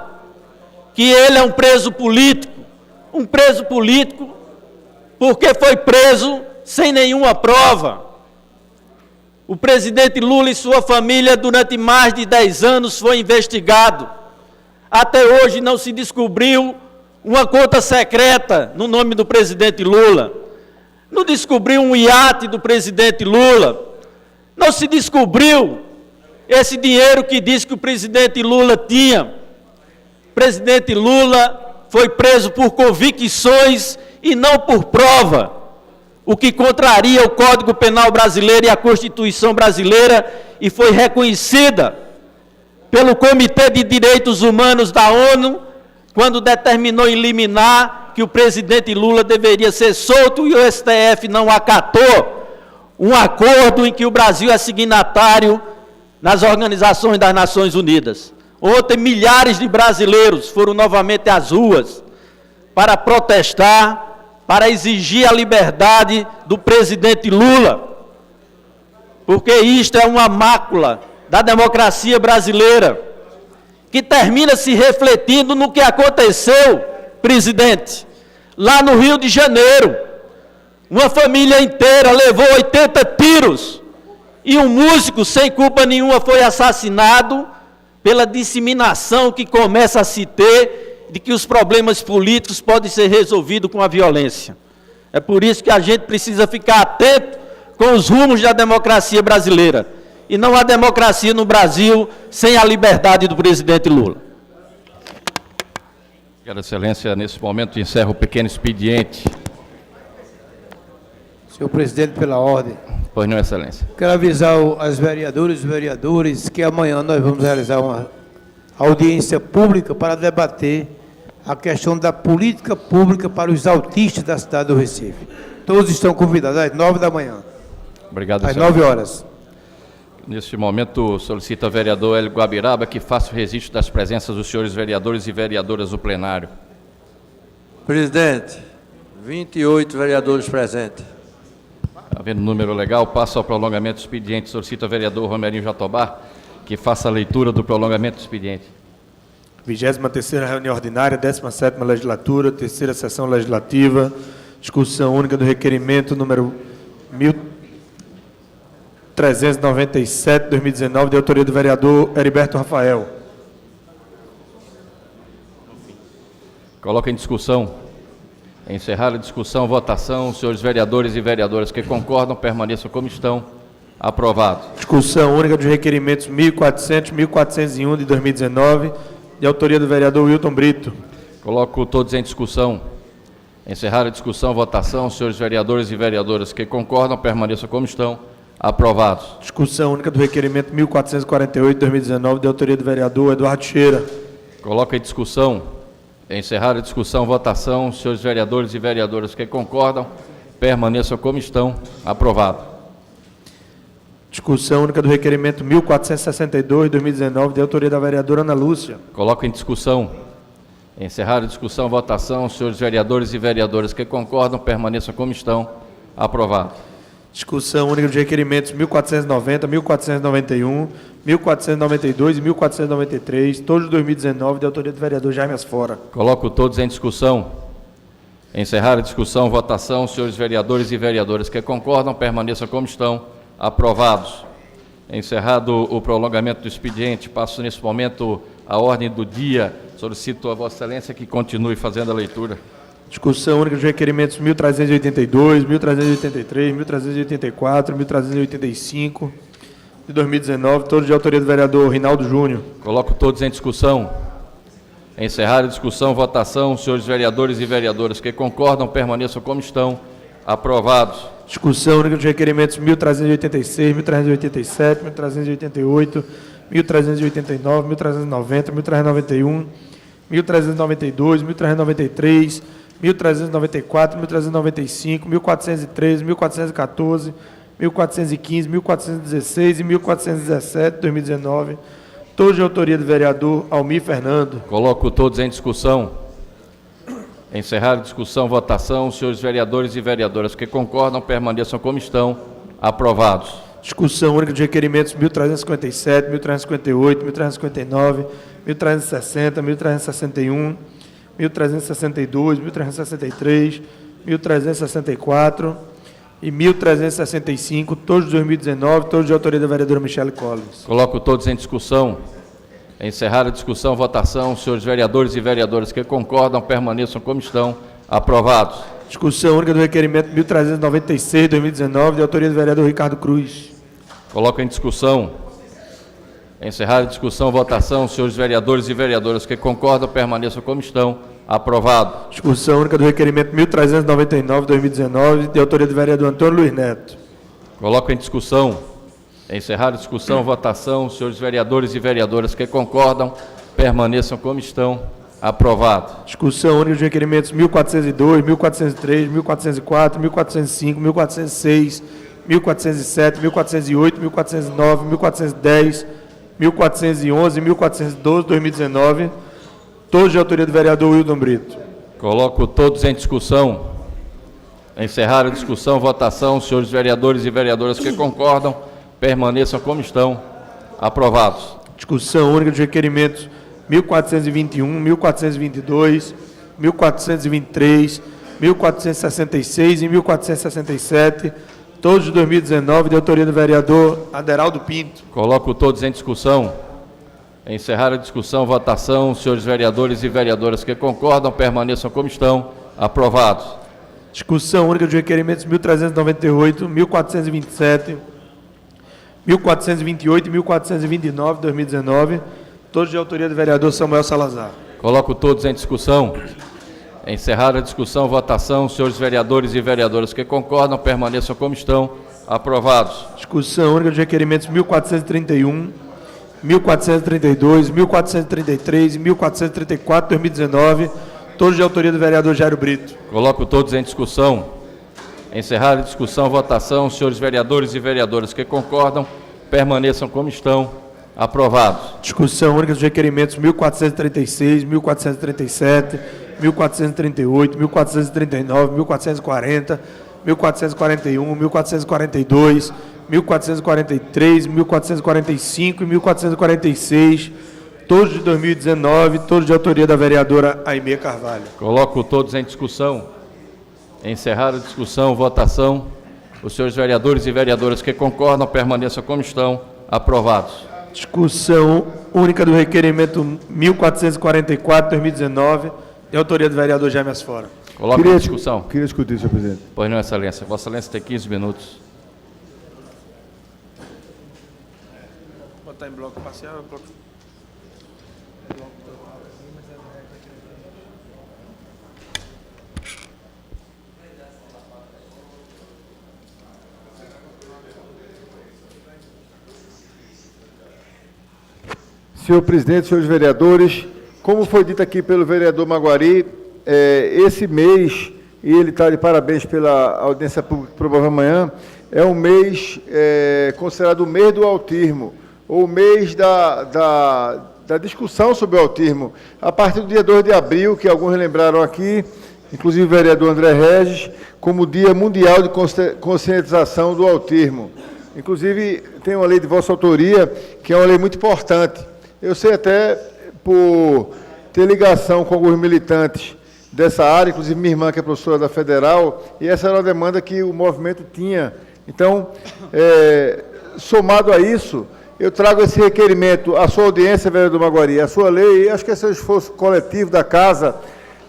que ele é um preso político porque foi preso sem nenhuma prova. O presidente Lula e sua família, durante mais de 10 anos, foi investigado. Até hoje não se descobriu uma conta secreta no nome do presidente Lula. Não descobriu um iate do presidente Lula. Não se descobriu esse dinheiro que diz que o presidente Lula tinha. O presidente Lula foi preso por convicções e não por prova, o que contraria o Código Penal brasileiro e a Constituição brasileira, e foi reconhecida pelo Comitê de Direitos Humanos da ONU, quando determinou em liminar que o presidente Lula deveria ser solto e o STF não acatou um acordo em que o Brasil é signatário nas organizações das Nações Unidas. Ontem, milhares de brasileiros foram novamente às ruas para protestar, para exigir a liberdade do presidente Lula, porque isto é uma mácula da democracia brasileira, que termina se refletindo no que aconteceu, presidente, lá no Rio de Janeiro. Uma família inteira levou 80 tiros e um músico sem culpa nenhuma foi assassinado pela disseminação que começa a se ter de que os problemas políticos podem ser resolvidos com a violência. É por isso que a gente precisa ficar atento com os rumos da democracia brasileira. E não há democracia no Brasil sem a liberdade do presidente Lula. Quero, Excelência, nesse momento encerro o pequeno expediente. Senhor presidente, pela ordem. Pois não, Excelência. Quero avisar as vereadoras e vereadores que amanhã nós vamos realizar uma audiência pública para debater a questão da política pública para os autistas da cidade do Recife. Todos estão convidados às 9 da manhã. Obrigado, às Excelência. 9 horas. Neste momento, solicito ao vereador Hélio Guabiraba que faça o registro das presenças dos senhores vereadores e vereadoras do plenário. Presidente, 28 vereadores presentes. Havendo número legal, passo ao prolongamento do expediente. Solicito ao vereador Romerinho Jatobá que faça a leitura do prolongamento do expediente. 23ª reunião ordinária, 17ª legislatura, 3ª sessão legislativa, discussão única do requerimento número 1397, 2019, de autoria do vereador Heriberto Rafael. Coloca em discussão. Encerrada a discussão, votação. Senhores vereadores e vereadoras que concordam, permaneçam como estão. Aprovado. Discussão única dos requerimentos 1.400 e 1.401 de 2019, de autoria do vereador Wilton Brito. Coloco todos em discussão. Encerrada a discussão, votação. Senhores vereadores e vereadoras que concordam, permaneçam como estão. Aprovados. Discussão única do requerimento 1.448 de 2019, de autoria do vereador Eduardo Cheira. Coloca em discussão. Encerrada a discussão, votação. Senhores vereadores e vereadoras que concordam, permaneçam como estão. Aprovado. Discussão única do requerimento 1.462 de 2019, de autoria da vereadora Ana Lúcia. Coloca em discussão. Encerrada a discussão, votação. Senhores vereadores e vereadoras que concordam, permaneçam como estão. Aprovado. Discussão única dos requerimentos 1.490, 1.491, 1.492 e 1.493, todos de 2019, de autoria do vereador Jaime Asfora. Coloco todos em discussão. Encerrada a discussão, votação. Senhores vereadores e vereadoras que concordam, permaneçam como estão. Aprovados. Encerrado o prolongamento do expediente, passo nesse momento a ordem do dia. Solicito a Vossa Excelência que continue fazendo a leitura. Discussão única dos requerimentos 1.382, 1.383, 1.384, 1.385 de 2019, todos de autoria do vereador Rinaldo Júnior. Coloco todos em discussão. Encerrada a discussão, votação. Senhores vereadores e vereadoras que concordam, permaneçam como estão. Aprovados. Discussão única dos requerimentos 1.386, 1.387, 1.388, 1.389, 1.390, 1.391, 1.392, 1.393, 1.394, 1.395, 1.413, 1.414, 1.415, 1.416 e 1.417, 2019, todos de autoria do vereador Almir Fernando. Coloco todos em discussão. Encerrada a discussão, votação. Senhores vereadores e vereadoras que concordam, permaneçam como estão. Aprovados. Discussão única de requerimentos 1.357, 1.358, 1.359, 1.360, 1.361, 1.362, 1.363, 1.364 e 1.365, todos de 2019, todos de autoria da vereadora Michele Collins. Coloco todos em discussão. Encerrada a discussão, votação. Senhores vereadores e vereadoras que concordam, permaneçam como estão. Aprovados. Discussão única do requerimento 1.396, de 2019, de autoria do vereador Ricardo Cruz. Coloco em discussão. Encerrada a discussão, votação. Senhores vereadores e vereadoras que concordam, permaneçam como estão. Aprovado. Discussão única do requerimento 1.399, de 2019, de autoria do vereador Antônio Luiz Neto. Coloco em discussão. Encerrada a discussão, votação. Senhores vereadores e vereadoras que concordam, permaneçam como estão. Aprovado. Discussão única dos requerimentos 1.402, 1.403, 1.404, 1.405, 1.406, 1.407, 1.408, 1.409, 1.410, 1.411 e 1.412, 2019, todos de autoria do vereador Wilton Brito. Coloco todos em discussão. Encerrada a discussão, votação. Senhores vereadores e vereadoras que concordam, permaneçam como estão. Aprovados. Discussão única dos requerimentos 1.421, 1.422, 1.423, 1.466 e 1.467, todos de 2019, de autoria do vereador Aderaldo Pinto. Coloco todos em discussão. Encerrada a discussão, votação. Senhores vereadores e vereadoras que concordam, permaneçam como estão. Aprovados. Discussão única dos requerimentos 1.398, 1.427, 1.428 e 1.429, 2019, todos de autoria do vereador Samuel Salazar. Coloco todos em discussão. Encerrada a discussão, votação. Senhores vereadores e vereadoras que concordam, permaneçam como estão. Aprovados. Discussão única dos requerimentos 1.431, 1.432, 1.433 e 1.434, 2019, todos de autoria do vereador Jairo Brito. Coloco todos em discussão. Encerrada a discussão, votação. Senhores vereadores e vereadoras que concordam, permaneçam como estão. Aprovados. Discussão única dos requerimentos 1.436, 1.437, 1.438, 1.439, 1.440, 1.441, 1.442, 1.443, 1.445 e 1.446, todos de 2019, todos de autoria da vereadora Aimee Carvalho. Coloco todos em discussão. Encerrada a discussão, votação. Os senhores vereadores e vereadoras que concordam, permaneçam como estão. Aprovados. Discussão única do requerimento 1.444, 2019, de autoria do vereador Jaime Asfora. Coloca em discussão. Queria discutir, senhor presidente. Pois não, excelência. Vossa excelência tem 15 minutos. Vou botar em bloco parcial. Senhor presidente, senhores vereadores, como foi dito aqui pelo vereador Maguari, esse mês, e ele está de parabéns pela audiência pública que promove amanhã, é um mês considerado o mês do autismo, ou o mês da discussão sobre o autismo, a partir do dia 2 de abril, que alguns lembraram aqui, inclusive o vereador André Regis, como o Dia Mundial de Conscientização do Autismo. Inclusive, tem uma lei de vossa autoria, que é uma lei muito importante. Eu sei até por ter ligação com alguns militantes dessa área, inclusive minha irmã, que é professora da Federal, e essa era uma demanda que o movimento tinha. Então, somado a isso, eu trago esse requerimento à sua audiência, vereador Maguari, à sua lei, e acho que esse é o esforço coletivo da Casa,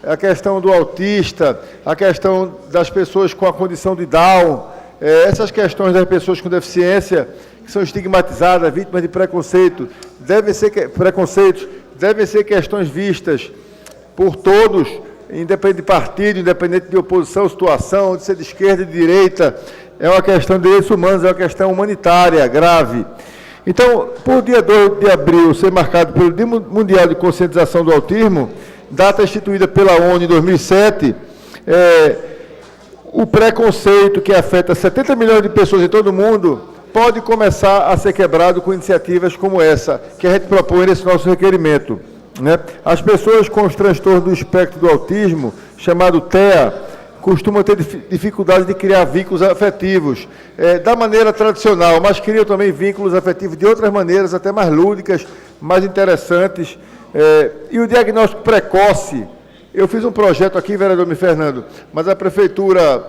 a questão do autista, a questão das pessoas com a condição de Down, essas questões das pessoas com deficiência, que são estigmatizadas, vítimas de preconceitos, devem ser questões vistas por todos, independente de partido, independente de oposição, situação, de ser de esquerda e de direita. É uma questão de direitos humanos, é uma questão humanitária, grave. Então, por dia 2 de abril ser marcado pelo Dia Mundial de Conscientização do Autismo, data instituída pela ONU em 2007, o preconceito que afeta 70 milhões de pessoas em todo o mundo pode começar a ser quebrado com iniciativas como essa, que a gente propõe nesse nosso requerimento, né? As pessoas com os transtornos do espectro do autismo, chamado TEA, costumam ter dificuldade de criar vínculos afetivos da maneira tradicional, mas criam também vínculos afetivos de outras maneiras, até mais lúdicas, mais interessantes. E o diagnóstico precoce, eu fiz um projeto aqui, vereador Fernando, mas a prefeitura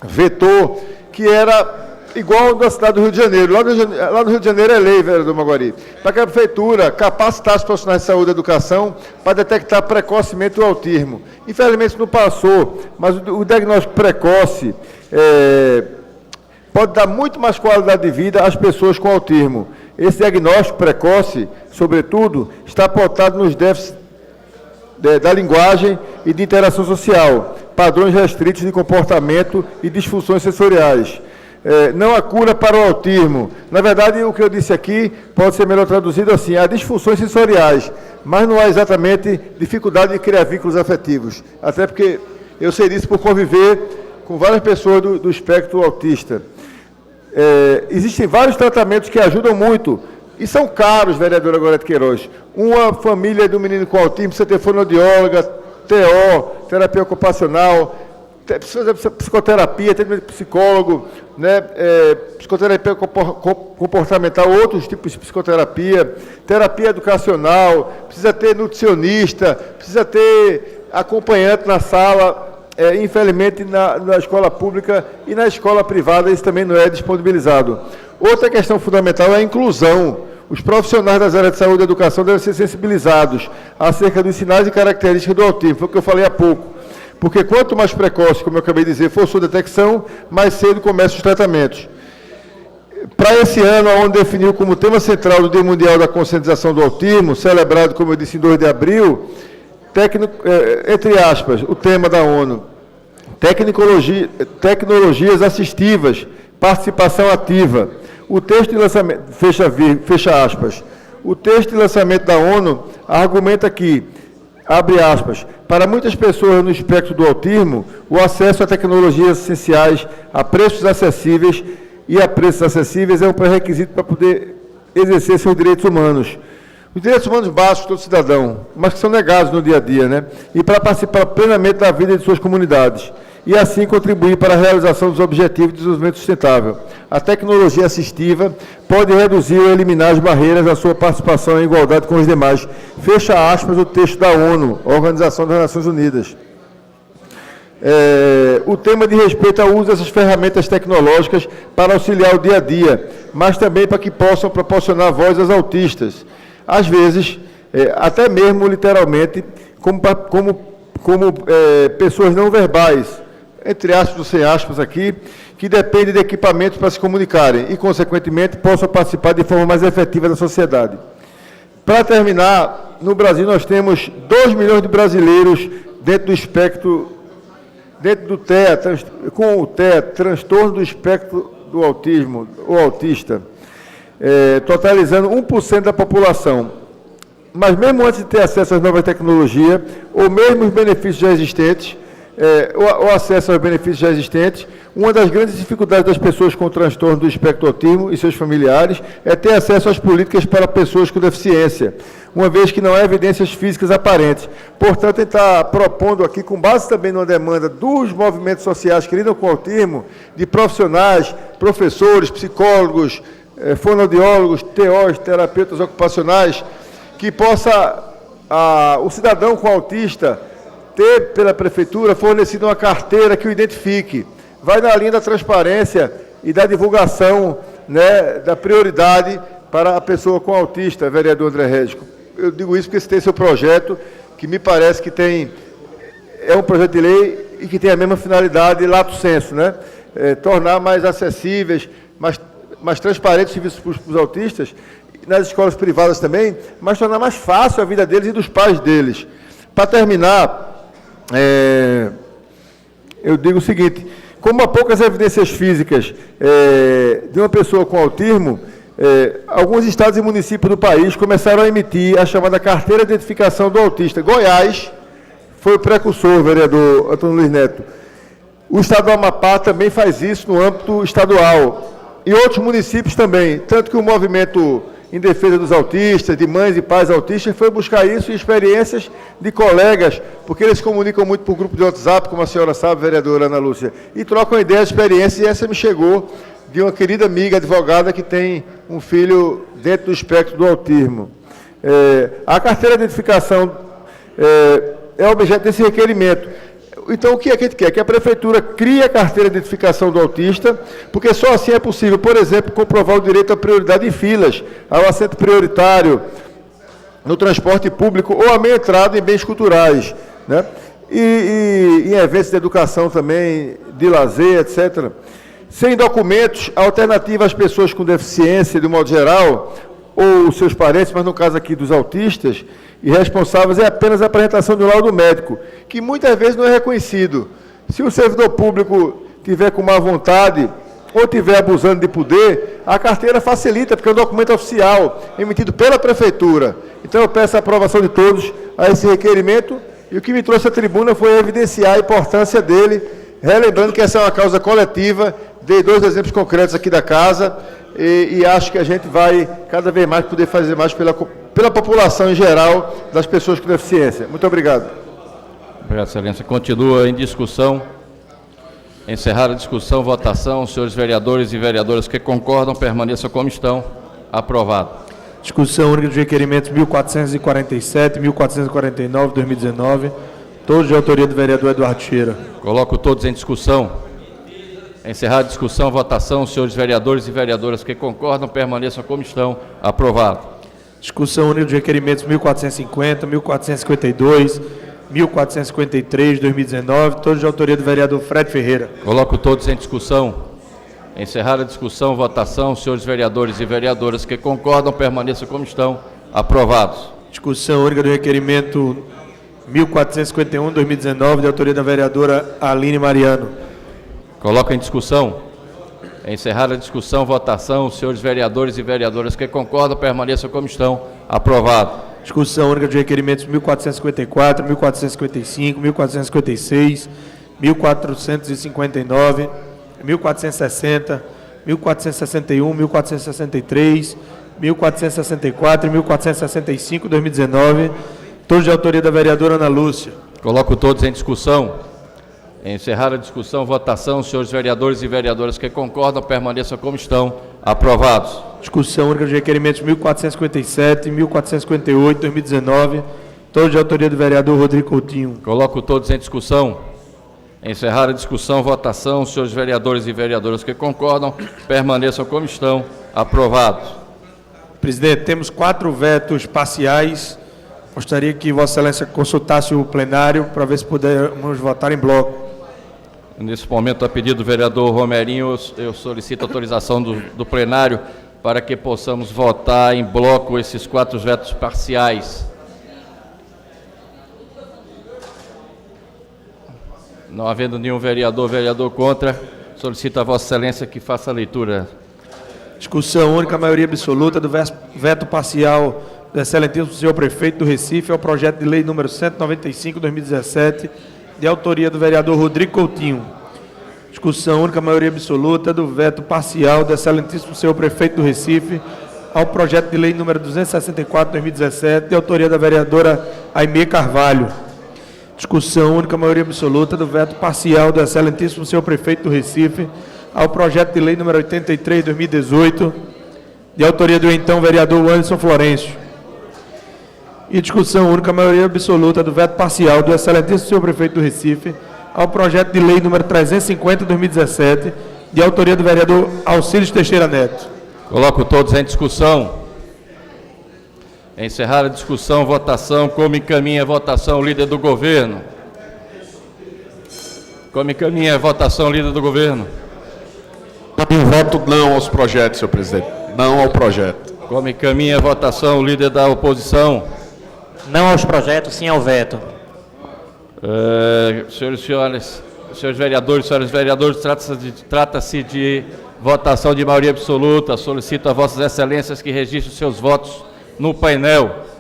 vetou, que era igual da cidade do Rio de Janeiro. Lá no Rio de Janeiro é lei, vereador Maguari, para que a prefeitura capacitasse os profissionais de saúde e educação para detectar precocemente o autismo. Infelizmente isso não passou, mas o diagnóstico precoce pode dar muito mais qualidade de vida às pessoas com autismo. Esse diagnóstico precoce, sobretudo, está pautado nos déficits da linguagem e de interação social, padrões restritos de comportamento e disfunções sensoriais. Não há cura para o autismo. Na verdade, o que eu disse aqui pode ser melhor traduzido assim: há disfunções sensoriais, mas não há exatamente dificuldade de criar vínculos afetivos. Até porque eu sei disso por conviver com várias pessoas do espectro autista. Existem vários tratamentos que ajudam muito, e são caros, vereadora Gorete Queiroz. Uma família do menino com autismo precisa ter fonoaudióloga, TO, terapia ocupacional, precisa fazer psicoterapia, atendimento de psicólogo, né, psicoterapia comportamental, outros tipos de psicoterapia, terapia educacional, precisa ter nutricionista, precisa ter acompanhante na sala. Infelizmente, na escola pública e na escola privada, isso também não é disponibilizado. Outra questão fundamental é a inclusão. Os profissionais das áreas de saúde e educação devem ser sensibilizados acerca dos sinais e características do autismo, foi o que eu falei há pouco. Porque quanto mais precoce, como eu acabei de dizer, for sua detecção, mais cedo começam os tratamentos. Para esse ano, a ONU definiu como tema central do Dia Mundial da Conscientização do Autismo, celebrado, como eu disse, em 2 de abril, entre aspas, o tema da ONU, tecnologias assistivas, participação ativa. O texto de lançamento, fecha aspas, o texto de lançamento da ONU argumenta que, abre aspas, para muitas pessoas no espectro do autismo, o acesso a tecnologias essenciais a preços acessíveis é um pré-requisito para poder exercer seus direitos humanos. Os direitos humanos básicos de todo cidadão, mas que são negados no dia a dia, né? E para participar plenamente da vida de suas comunidades. E assim contribuir para a realização dos objetivos de desenvolvimento sustentável. A tecnologia assistiva pode reduzir ou eliminar as barreiras à sua participação em igualdade com os demais. Fecha aspas o texto da ONU, Organização das Nações Unidas. O tema de respeito ao uso dessas ferramentas tecnológicas para auxiliar o dia a dia, mas também para que possam proporcionar voz aos autistas. Às vezes, até mesmo literalmente, como como pessoas não verbais, entre aspas ou sem aspas aqui, que dependem de equipamentos para se comunicarem e, consequentemente, possam participar de forma mais efetiva da sociedade. Para terminar, no Brasil nós temos 2 milhões de brasileiros dentro do espectro, dentro do TEA, com o TEA, transtorno do espectro do autismo, ou autista, totalizando 1% da população. Mas mesmo antes de ter acesso às novas tecnologias, ou mesmo os benefícios já existentes, o acesso aos benefícios já existentes, uma das grandes dificuldades das pessoas com transtorno do espectro autismo e seus familiares é ter acesso às políticas para pessoas com deficiência, uma vez que não há evidências físicas aparentes. Portanto, ele está propondo aqui, com base também numa demanda dos movimentos sociais que lidam com o autismo, de profissionais, professores, psicólogos, fonoaudiólogos, TOs, terapeutas ocupacionais, que possa o cidadão com autista ter pela prefeitura fornecido uma carteira que o identifique. Vai na linha da transparência e da divulgação, né, da prioridade para a pessoa com autista, vereador André Régico. Eu digo isso porque esse tem seu projeto, que me parece que é um projeto de lei e que tem a mesma finalidade lato sensu, né? Tornar mais acessíveis, mais transparentes os serviços para os autistas, nas escolas privadas também, mas tornar mais fácil a vida deles e dos pais deles. Para terminar, eu digo o seguinte: como há poucas evidências físicas de uma pessoa com autismo, alguns estados e municípios do país começaram a emitir a chamada Carteira de Identificação do Autista. Goiás foi o precursor, vereador Antônio Luiz Neto. O estado do Amapá também faz isso no âmbito estadual. E outros municípios também. Tanto que o movimento em defesa dos autistas, de mães e pais autistas, foi buscar isso em experiências de colegas, porque eles comunicam muito por grupo de WhatsApp, como a senhora sabe, vereadora Ana Lúcia, e trocam ideias, experiências, e essa me chegou de uma querida amiga advogada que tem um filho dentro do espectro do autismo. A carteira de identificação é objeto desse requerimento. Então, o que é que a gente quer? Que a prefeitura crie a carteira de identificação do autista, porque só assim é possível, por exemplo, comprovar o direito à prioridade em filas, ao assento prioritário no transporte público ou a meia entrada em bens culturais, né? E em eventos de educação também, de lazer, etc. Sem documentos, a alternativa às pessoas com deficiência, de modo geral, ou os seus parentes, mas no caso aqui dos autistas e responsáveis, é apenas a apresentação de um laudo médico, que muitas vezes não é reconhecido. Se o servidor público tiver com má vontade ou tiver abusando de poder, a carteira facilita, porque é um documento oficial, emitido pela prefeitura. Então eu peço a aprovação de todos a esse requerimento, e o que me trouxe à tribuna foi evidenciar a importância dele, relembrando que essa é uma causa coletiva. Dei 2 exemplos concretos aqui da casa, e acho que a gente vai cada vez mais poder fazer mais pela população em geral, das pessoas com deficiência. Muito obrigado. Obrigado, excelência. Continua em discussão. Encerrada a discussão, votação. Senhores vereadores e vereadoras que concordam, permaneçam como estão. Aprovado. Discussão única dos requerimentos 1447, 1449, 2019, todos de autoria do vereador Eduardo Cheira. Coloco todos em discussão. Encerrada a discussão, votação. Senhores vereadores e vereadoras que concordam, permaneçam como estão. Aprovado. Discussão única dos requerimentos 1450, 1452, 1453, 2019, todos de autoria do vereador Fred Ferreira. Coloco todos em discussão. Encerrada a discussão, votação. Senhores vereadores e vereadoras que concordam, permaneçam como estão. Aprovados. Discussão única do requerimento 1451, 2019, de autoria da vereadora Aline Mariano. Coloco em discussão. Encerrada a discussão, votação. Senhores vereadores e vereadoras que concordam, permaneçam como estão. Aprovado. Discussão única de requerimentos 1454, 1455, 1456, 1459, 1460, 1461, 1463, 1464 e 1465, 2019, todos de autoria da vereadora Ana Lúcia. Coloco todos em discussão. Encerrada a discussão, votação. Senhores vereadores e vereadoras que concordam, permaneçam como estão. Aprovados. Discussão única de requerimentos 1457 e 1458, 2019, todos de autoria do vereador Rodrigo Coutinho. Coloco todos em discussão. Encerrada a discussão, votação. Senhores vereadores e vereadoras que concordam, permaneçam como estão. Aprovados. Presidente, temos 4 vetos parciais Gostaria que Vossa Excelência consultasse o plenário para ver se pudermos votar em bloco. Nesse momento, a pedido do vereador Romerinho, eu solicito autorização do plenário para que possamos votar em bloco esses 4 vetos parciais. Não havendo nenhum vereador contra, solicito a Vossa Excelência que faça a leitura. Discussão única, maioria absoluta do veto parcial do excelentíssimo senhor prefeito do Recife ao projeto de lei número 195/2017, de autoria do vereador Rodrigo Coutinho. Discussão única, maioria absoluta do veto parcial do excelentíssimo senhor prefeito do Recife ao projeto de lei número 264/2017, de autoria da vereadora Aimee Carvalho. Discussão única, maioria absoluta do veto parcial do excelentíssimo senhor prefeito do Recife ao projeto de lei número 83/2018, de autoria do então vereador Anderson Florencio. E discussão única, maioria absoluta do veto parcial do excelentíssimo senhor prefeito do Recife ao projeto de lei número 350/2017, de autoria do vereador Alcides Teixeira Neto. Coloco todos em discussão. Encerrada a discussão, votação. Como encaminha a votação, líder do governo? Como encaminha a votação, líder do governo? Eu voto não aos projetos, senhor presidente. Não ao projeto. Como encaminha a votação, líder da oposição? Não aos projetos, sim ao veto. Senhores e senhoras, senhores vereadores, senhores vereadores, trata-se de votação de maioria absoluta. Solicito a Vossas Excelências que registrem seus votos no painel.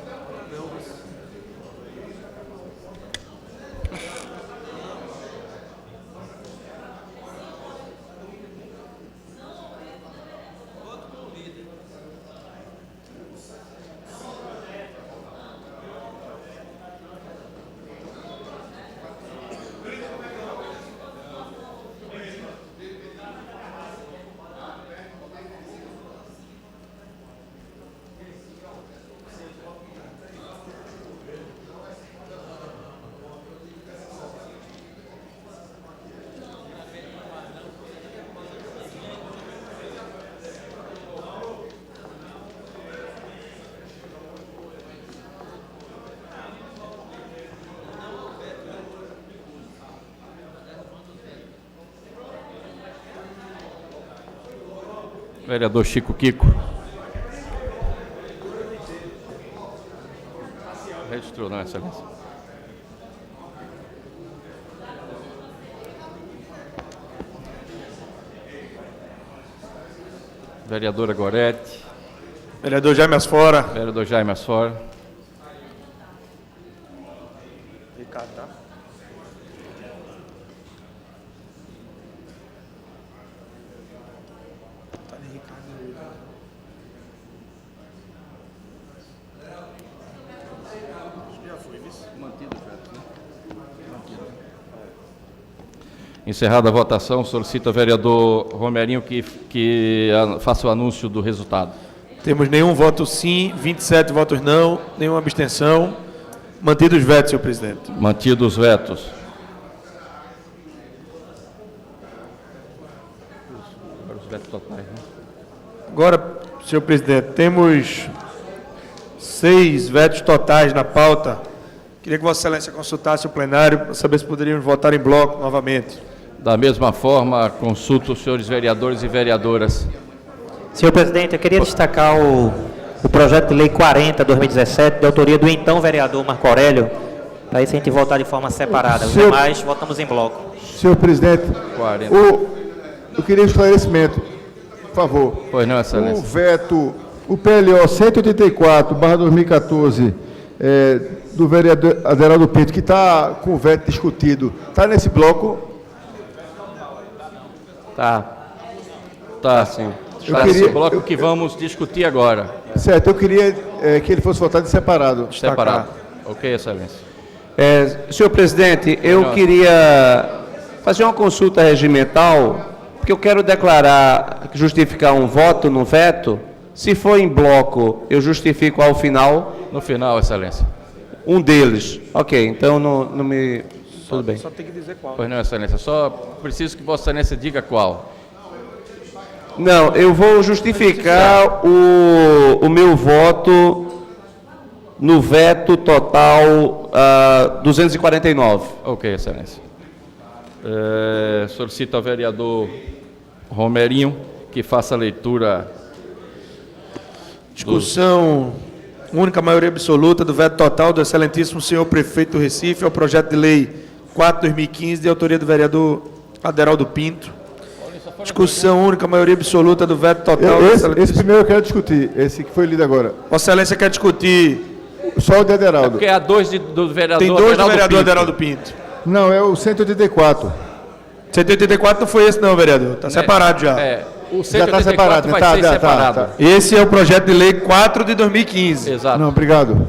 Vereador Chico Kiko. Registrou, não, Excelência. Vereadora Gorete. Vereador Jaime Asfora. Vereador Jaime Asfora. Encerrada a votação, solicito ao vereador Romerinho que faça o anúncio do resultado. Temos nenhum voto sim, 27 votos não, nenhuma abstenção. Mantidos os vetos, senhor presidente. Mantidos os vetos. Agora os vetos totais, né? Agora, senhor presidente, temos 6 vetos totais na pauta. Queria que Vossa Excelência consultasse o plenário para saber se poderíamos votar em bloco novamente. Da mesma forma, consulto os senhores vereadores e vereadoras. Senhor presidente, eu queria destacar o projeto de lei 40/2017, de autoria do então vereador Marco Aurélio, para isso a gente votar de forma separada. Os demais, votamos em bloco. Senhor presidente, 40. Eu queria esclarecimento, por favor. Pois não, Excelência. O veto, o PLO 184/2014, do vereador Aderaldo Pinto, que está com o veto discutido, está nesse bloco? Tá, sim. Está nesse bloco que vamos discutir agora. Certo, eu queria que ele fosse votado separado. Separado. Ok, Excelência. Senhor presidente, eu queria fazer uma consulta regimental, porque eu quero justificar um voto no veto. Se for em bloco, eu justifico ao final. No final, Excelência. Um deles. Ok, então não me... Tudo bem. Só tem que dizer qual. Pois não, Excelência. Só preciso que Vossa Excelência diga qual. Não, eu vou justificar o meu voto no veto total 249. Ok, excelência. Solicito ao vereador Romerinho que faça a leitura. Discussão única, maioria absoluta do veto total do excelentíssimo senhor prefeito do Recife ao projeto de lei 4/2015, de autoria do vereador Aderaldo Pinto. Discussão única, maioria absoluta do veto total. Esse primeiro eu quero discutir, esse que foi lido agora. Vossa Excelência quer discutir só o de Aderaldo. Porque há dois do vereador. Tem dois do vereador Aderaldo Pinto. Não, é o 184. 184 não foi esse não, vereador. Está separado já. O Já está 184 separado. vai ser separado. Esse é o projeto de lei 4 de 2015. Exato. Não, obrigado.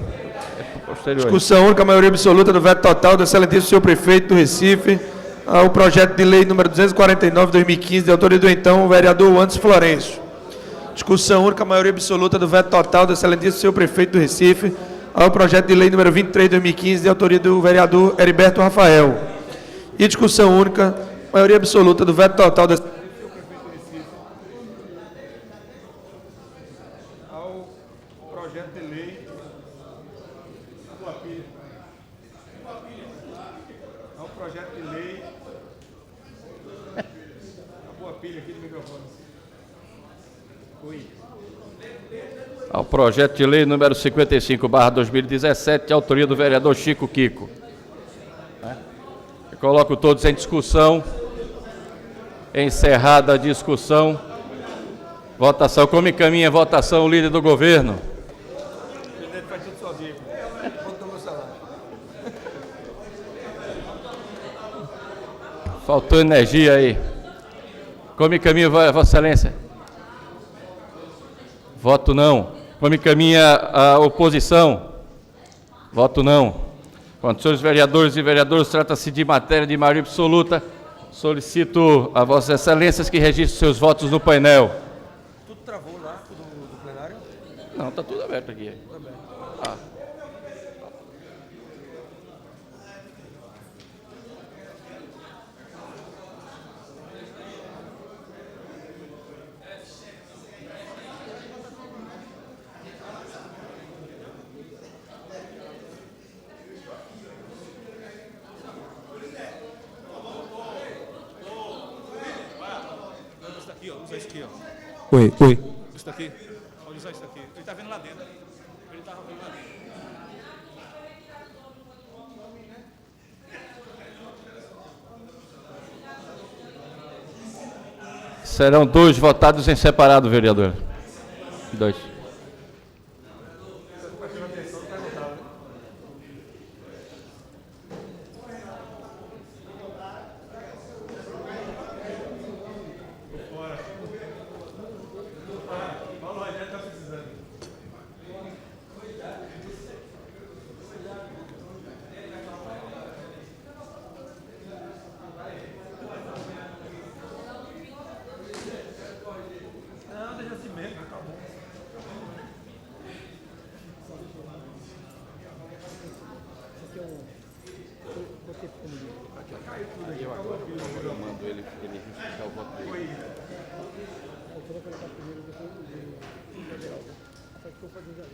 Discussão única, maioria absoluta do veto total do excelentíssimo senhor prefeito do Recife ao projeto de lei número 249 de 2015, de autoria do então vereador Anderson Florencio. Discussão única, maioria absoluta do veto total do excelentíssimo senhor prefeito do Recife ao projeto de lei número 23 de 2015, de autoria do vereador Heriberto Rafael. E discussão única, maioria absoluta do veto total do ao projeto de lei ao projeto de lei a boa pilha aqui do microfone. Ao projeto de lei número 55/2017, de autoria do vereador Chico Kiko. Eu coloco todos em discussão. Encerrada a discussão. Votação. Como encaminha a votação o líder do governo? O presidente faz tudo sozinho. Conta o meu salário. Faltou energia aí. Como encaminha Vossa Excelência? Voto não. Como encaminha a oposição? Voto não. Quanto senhores vereadores e vereadoras, trata-se de matéria de maioria absoluta. Solicito a Vossas Excelências que registrem seus votos no painel. Tudo travou lá do plenário? Não, está tudo aberto aqui. Tudo aberto. Usa isso aqui, ó. Oi. Isso daqui. Pode usar isso daqui. Ele tá vendo lá dentro. Ele tava vendo lá dentro. Serão dois votados em separado, vereador. Dois.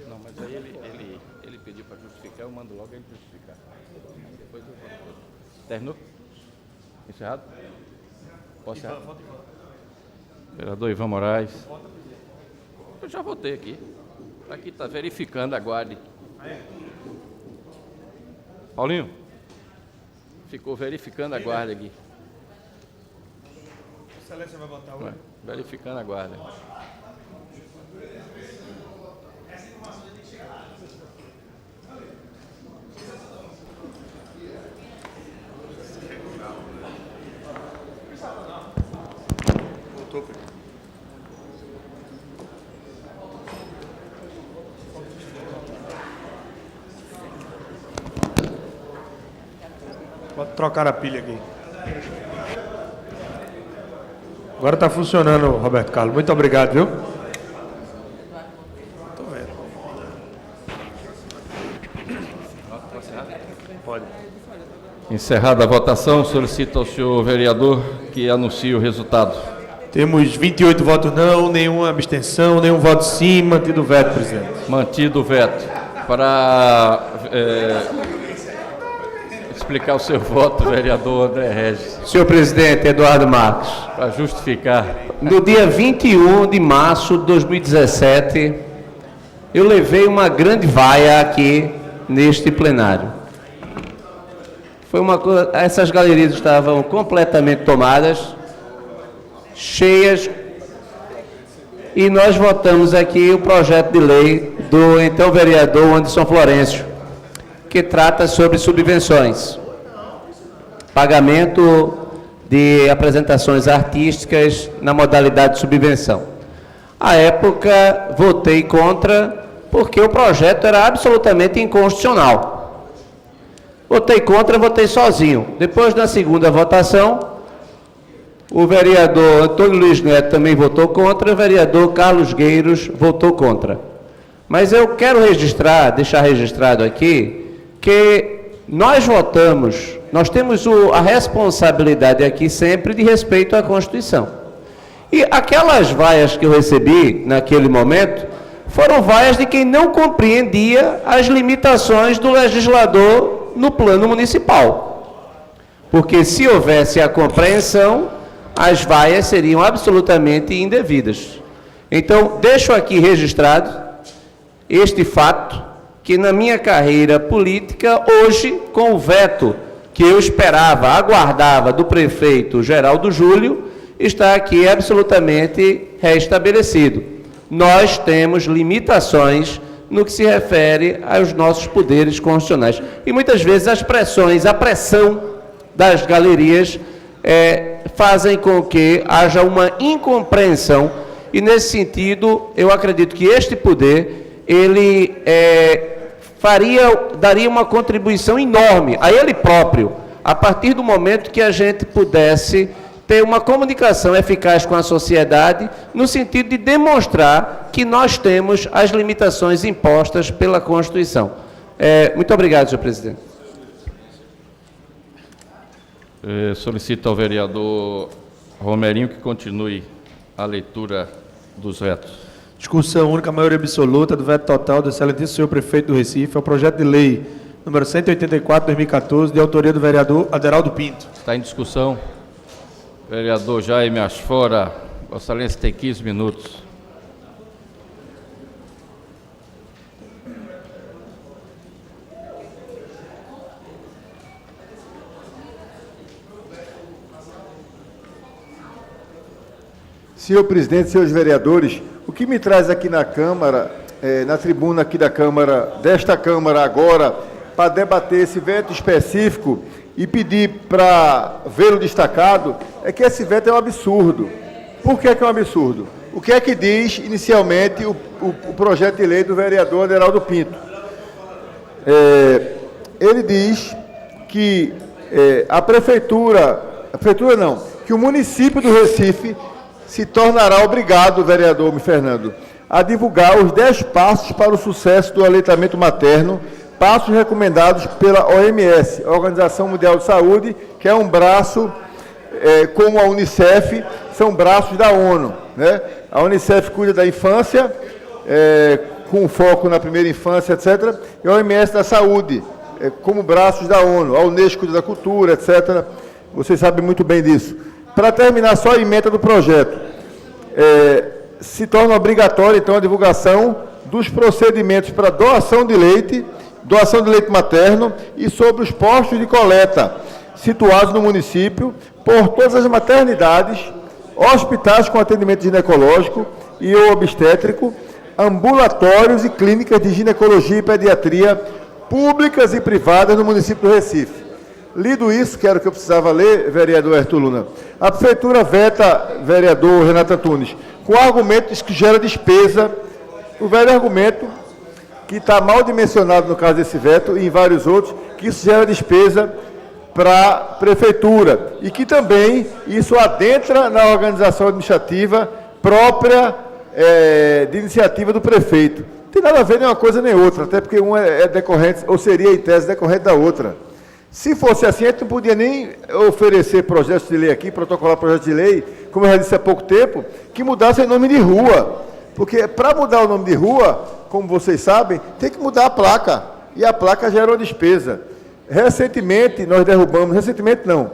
Não, mas aí ele pediu para justificar, eu mando logo ele justificar. Depois eu voto. Terminou? Encerrado? Posso encerrar? Vereador Ivan Moraes. Eu já votei aqui. Aqui está verificando, aguarde. Paulinho? Ficou verificando a guarda aqui. Excelência vai votar hoje? Verificando a guarda. Pode trocar a pilha aqui. Agora está funcionando, Roberto Carlos. Muito obrigado, viu? Tô vendo. Pode. Encerrada a votação, solicito ao senhor vereador que anuncie o resultado. Temos 28 votos não, nenhuma abstenção, nenhum voto sim, mantido o veto, presidente. Mantido o veto. Para explicar o seu voto, vereador André Regis. Senhor presidente, Eduardo Marques. Para justificar. No dia 21 de março de 2017, eu levei uma grande vaia aqui neste plenário. Foi uma coisa, essas galerias estavam completamente tomadas, cheias, e nós votamos aqui o projeto de lei do então vereador Anderson Florencio, que trata sobre subvenções, pagamento de apresentações artísticas na modalidade de subvenção. À época, votei contra, porque o projeto era absolutamente inconstitucional. Votei contra, votei sozinho. Depois, na segunda votação, o vereador Antônio Luiz Neto também votou contra, o vereador Carlos Gueiros votou contra. Mas eu quero registrar, deixar registrado aqui, que nós votamos, nós temos a responsabilidade aqui sempre de respeito à Constituição. E aquelas vaias que eu recebi naquele momento foram vaias de quem não compreendia as limitações do legislador no plano municipal. Porque se houvesse a compreensão, as vaias seriam absolutamente indevidas. Então, deixo aqui registrado este fato, que na minha carreira política, hoje, com o veto que eu esperava, aguardava do prefeito Geraldo Júlio, está aqui absolutamente restabelecido. Nós temos limitações no que se refere aos nossos poderes constitucionais. E muitas vezes as pressões, a pressão das galerias fazem com que haja uma incompreensão, e nesse sentido eu acredito que este poder, ele daria uma contribuição enorme a ele próprio, a partir do momento que a gente pudesse ter uma comunicação eficaz com a sociedade, no sentido de demonstrar que nós temos as limitações impostas pela Constituição. Muito obrigado, senhor presidente. Solicito ao vereador Romerinho que continue a leitura dos vetos. Discussão única, maioria absoluta do veto total do excelentíssimo senhor prefeito do Recife, é o projeto de lei número 184/2014, de autoria do vereador Aderaldo Pinto. Está em discussão. Vereador Jaime Asfora, Vossa Excelência tem 15 minutos. Senhor presidente, senhores vereadores, o que me traz aqui na Câmara, na tribuna aqui da Câmara, desta Câmara agora, para debater esse veto específico e pedir para vê-lo destacado, é que esse veto é um absurdo. Por que é um absurdo? O que é que diz, inicialmente, o projeto de lei do vereador Aderaldo Pinto? Ele diz que que o município do Recife se tornará obrigado, vereador Fernando, a divulgar os 10 passos para o sucesso do aleitamento materno, passos recomendados pela OMS, Organização Mundial de Saúde, que é um braço, como a Unicef, são braços da ONU, né? A Unicef cuida da infância, com foco na primeira infância, etc., e a OMS da saúde, como braços da ONU, a Unesco cuida da cultura, etc., vocês sabem muito bem disso. Para terminar, só a emenda do projeto. Se torna obrigatória, então, a divulgação dos procedimentos para doação de leite materno e sobre os postos de coleta situados no município por todas as maternidades, hospitais com atendimento ginecológico e ou obstétrico, ambulatórios e clínicas de ginecologia e pediatria públicas e privadas no município do Recife. Lido isso, que era o que eu precisava ler, vereador Arthur Luna, a Prefeitura veta, vereador Renato Antunes, com argumentos que gera despesa, o velho argumento, que está mal dimensionado no caso desse veto, e em vários outros, que isso gera despesa para a Prefeitura, e que também isso adentra na organização administrativa própria de iniciativa do prefeito. Não tem nada a ver nem uma coisa nem outra, até porque uma é decorrente, ou seria, em tese, decorrente da outra. Se fosse assim, a gente não podia nem oferecer projetos de lei aqui, protocolar projetos de lei, como eu já disse há pouco tempo, que mudasse o nome de rua. Porque para mudar o nome de rua, como vocês sabem, tem que mudar a placa. E a placa gera uma despesa. Recentemente, nós derrubamos, recentemente não,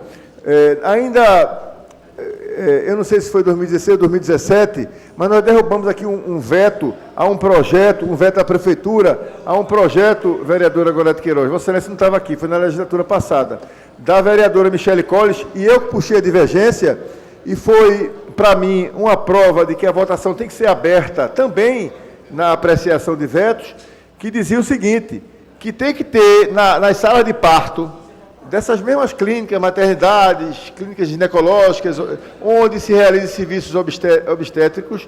eu não sei se foi 2016 ou 2017, mas nós derrubamos aqui um veto a um projeto, um veto à prefeitura, a um projeto, vereadora Gorete Queiroz, Vossa Excelência não estava aqui, foi na legislatura passada, da vereadora Michele Colles, e eu que puxei a divergência, e foi, para mim, uma prova de que a votação tem que ser aberta também na apreciação de vetos, que dizia o seguinte, que tem que ter nas salas de parto, dessas mesmas clínicas, maternidades, clínicas ginecológicas, onde se realizam serviços obstétricos,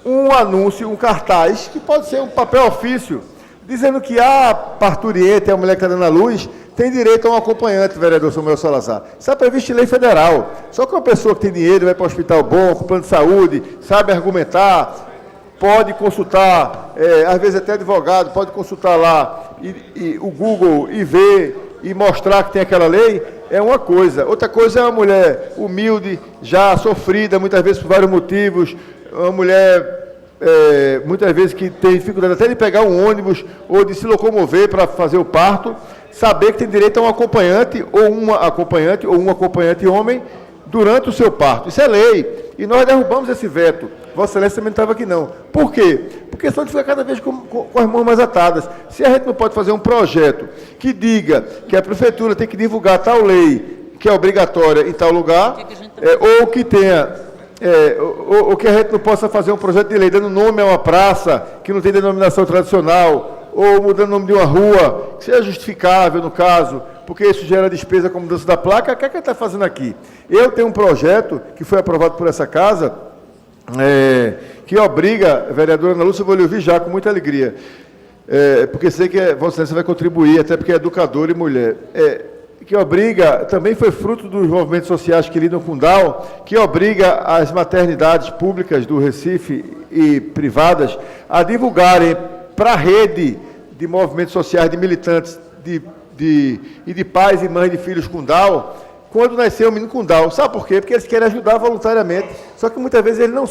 um anúncio, um cartaz, que pode ser um papel ofício, dizendo que a parturiente, a mulher que está dando a luz, tem direito a um acompanhante, vereador Samuel Salazar. Isso é previsto em lei federal. Só que uma pessoa que tem dinheiro, vai para o hospital bom, com plano de saúde, sabe argumentar, pode consultar, às vezes até advogado, pode consultar lá o Google e ver e mostrar que tem aquela lei, é uma coisa. Outra coisa é uma mulher humilde, já sofrida, muitas vezes por vários motivos, uma mulher, muitas vezes que tem dificuldade até de pegar um ônibus ou de se locomover para fazer o parto, saber que tem direito a um acompanhante ou um acompanhante homem durante o seu parto. Isso é lei. E nós derrubamos esse veto. Vossa Excelência também não estava aqui, não. Por quê? Porque senão a gente fica cada vez com as mãos mais atadas. Se a gente não pode fazer um projeto que diga que a prefeitura tem que divulgar tal lei que é obrigatória em tal lugar, ou que tenha, ou que a gente não possa fazer um projeto de lei dando nome a uma praça que não tem denominação tradicional, ou mudando o nome de uma rua, que seja justificável no caso, porque isso gera despesa com mudança da placa, o que é que a gente está fazendo aqui? Eu tenho um projeto que foi aprovado por essa casa, que obriga, a vereadora Ana Lúcia, eu vou lhe ouvir já com muita alegria, porque sei que Vossa Excelência vai contribuir, até porque é educadora e mulher, que obriga, também foi fruto dos movimentos sociais que lidam com Down, que obriga as maternidades públicas do Recife e privadas a divulgarem para a rede de movimentos sociais, de militantes, e de pais e mães de filhos com Down, quando nasceu o menino com Down. Sabe por quê? Porque eles querem ajudar voluntariamente, só que muitas vezes eles não